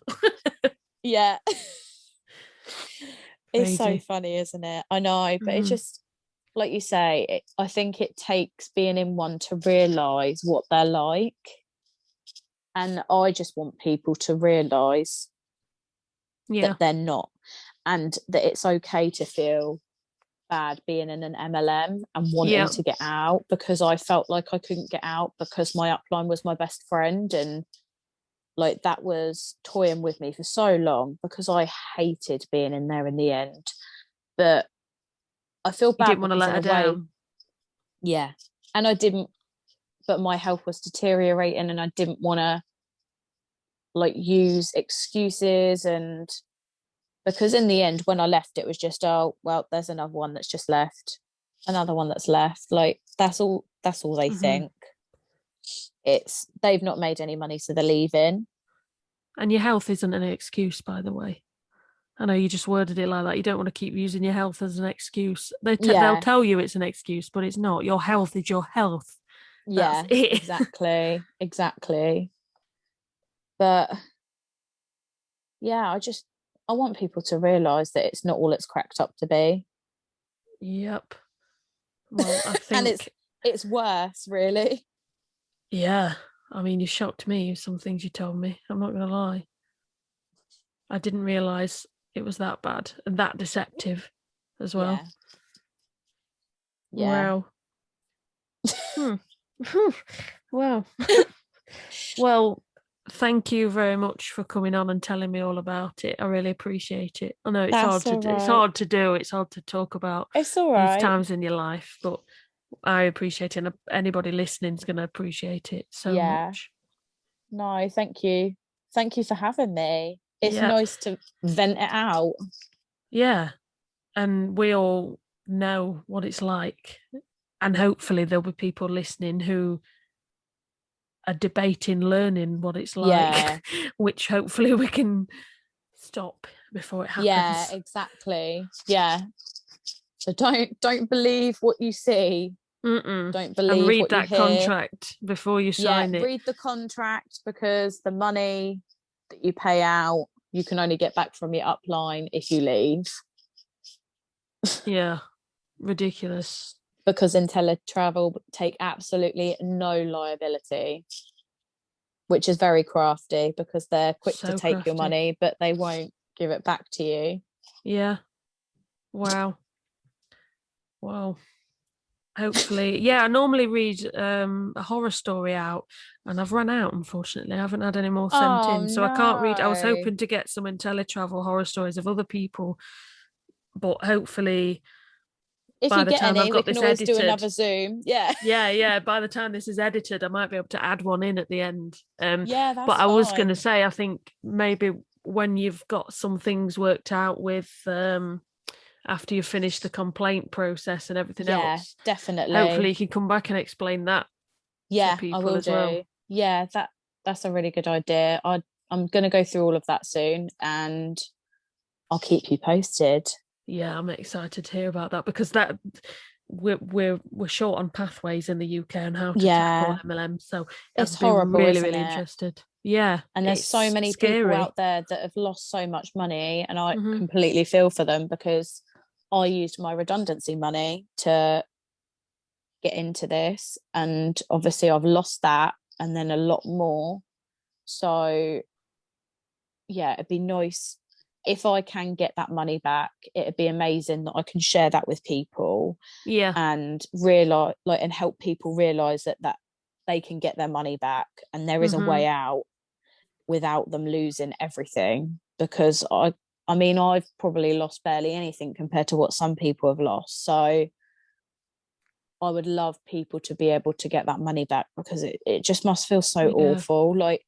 Yeah. It's so Crazy. funny, isn't it? I know, but it's Mm. just like you say, I think it takes being in one to realize what they're like. And I just want people to realize Yeah. that they're not, and that it's okay to feel bad being in an MLM and wanting Yeah. to get out, because I felt like I couldn't get out because my upline was my best friend, and like that was toying with me for so long because I hated being in there in the end. But I feel You bad didn't want to because let in her a way, down. yeah, and I didn't, but my health was deteriorating and I didn't want to like use excuses, and because in the end when I left it was just, oh well, there's another one that's just left, another one that's left, like that's all they Mm-hmm. think. It's they've not made any money, so they're leaving. And your health isn't an excuse, by the way. I know you just worded it like that. You don't want to keep using your health as an excuse. They'll Yeah, tell you it's an excuse, but it's not. Your health is your health. That's yeah, it. exactly. But yeah, I want people to realize that it's not all it's cracked up to be. Yep. Well, I And think, it's worse, really. yeah. I mean, you shocked me with some things you told me. I'm not going to lie. I didn't realise it was that bad and that deceptive as well. Yeah, yeah. Wow. Hmm. Wow. Well, thank you very much for coming on and telling me all about it. I really appreciate it. I know it's hard That's to all do. It's right. hard to do. It's hard to talk about It's all these right. times in your life, but I appreciate it, and anybody listening is going to appreciate it so Yeah. much. No, thank you. Thank you for having me. It's Yeah, nice to vent it out. yeah, and we all know what it's like, and hopefully there'll be people listening who are debating learning what it's Yeah. like, which hopefully we can stop before it Yeah, happens. exactly. Yeah. So don't believe what you see. Mm-mm. Don't And believe read what you that hear. contract before you Yeah, sign it. read the contract, because the money that you pay out, you can only get back from your upline if you leave. Yeah, ridiculous. Because Inteletravel take absolutely no liability, which is very crafty because they're quick to So take your crafty. money, but they won't give it back to you. Yeah. Wow. Wow. Hopefully, yeah. I normally read a horror story out, and I've run out. Unfortunately, I haven't had any more sent Oh in, so I can't read. I was no. hoping to get some Inteletravel horror stories of other people, but hopefully If by you the get time I've any, we got can this always do edited, another Zoom. Yeah. yeah, by the time this is edited, I might be able to add one in at the end. Yeah, But that's I was going to fine. say, I think maybe when you've got some things worked out with after you've finished the complaint process and everything Yeah, else, hopefully definitely. you can come back and explain that to Yeah, I people will as do. well. Yeah, that's a really good idea. I'm gonna go through all of that soon, and I'll keep you posted. Yeah, I'm excited to hear about that because that we're short on pathways in the UK and how to tackle Yeah, MLM. So it's I'd be horrible, really, isn't really it? interested. Yeah, And there's so it's many people scary. out there that have lost so much money, and I Hmm. completely feel for them because I used my redundancy money to get into this, and obviously I've lost that and then a lot more. So yeah, it'd be nice if I can get that money back. It'd be amazing that I can share that with people Yeah. and realize, like, and help people realize that they can get their money back and there is a Hmm. way out without them losing everything. Because I mean, I've probably lost barely anything compared to what some people have lost. So I would love people to be able to get that money back, because it just must feel so Yeah. awful. Like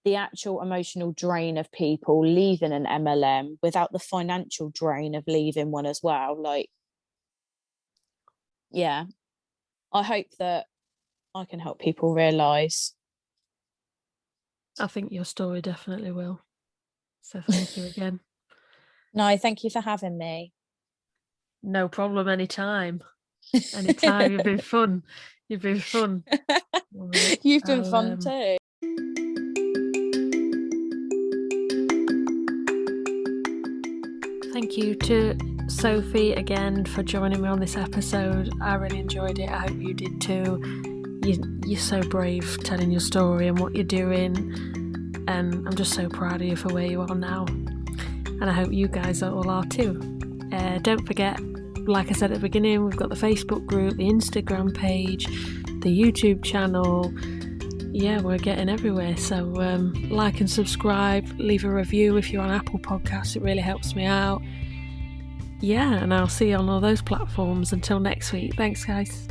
the actual emotional drain of people leaving an MLM without the financial drain of leaving one as well. Like, yeah, I hope that I can help people realize. I think your story definitely will. So thank you again. No, thank you for having me. No problem. Anytime. Anytime. You've been fun. You've been fun. All right. You've been I'll fun too. thank you to Sophie again for joining me on this episode. I really enjoyed it. I hope you did too. You're so brave telling your story and what you're doing, and I'm just so proud of you for where you are now. And I hope you guys all are too. Don't forget, like I said at the beginning, we've got the Facebook group, the Instagram page, the YouTube channel. Yeah, we're getting everywhere. So like and subscribe, leave a review if you're on Apple Podcasts. It really helps me out. Yeah, and I'll see you on all those platforms. Until next week. Thanks, guys.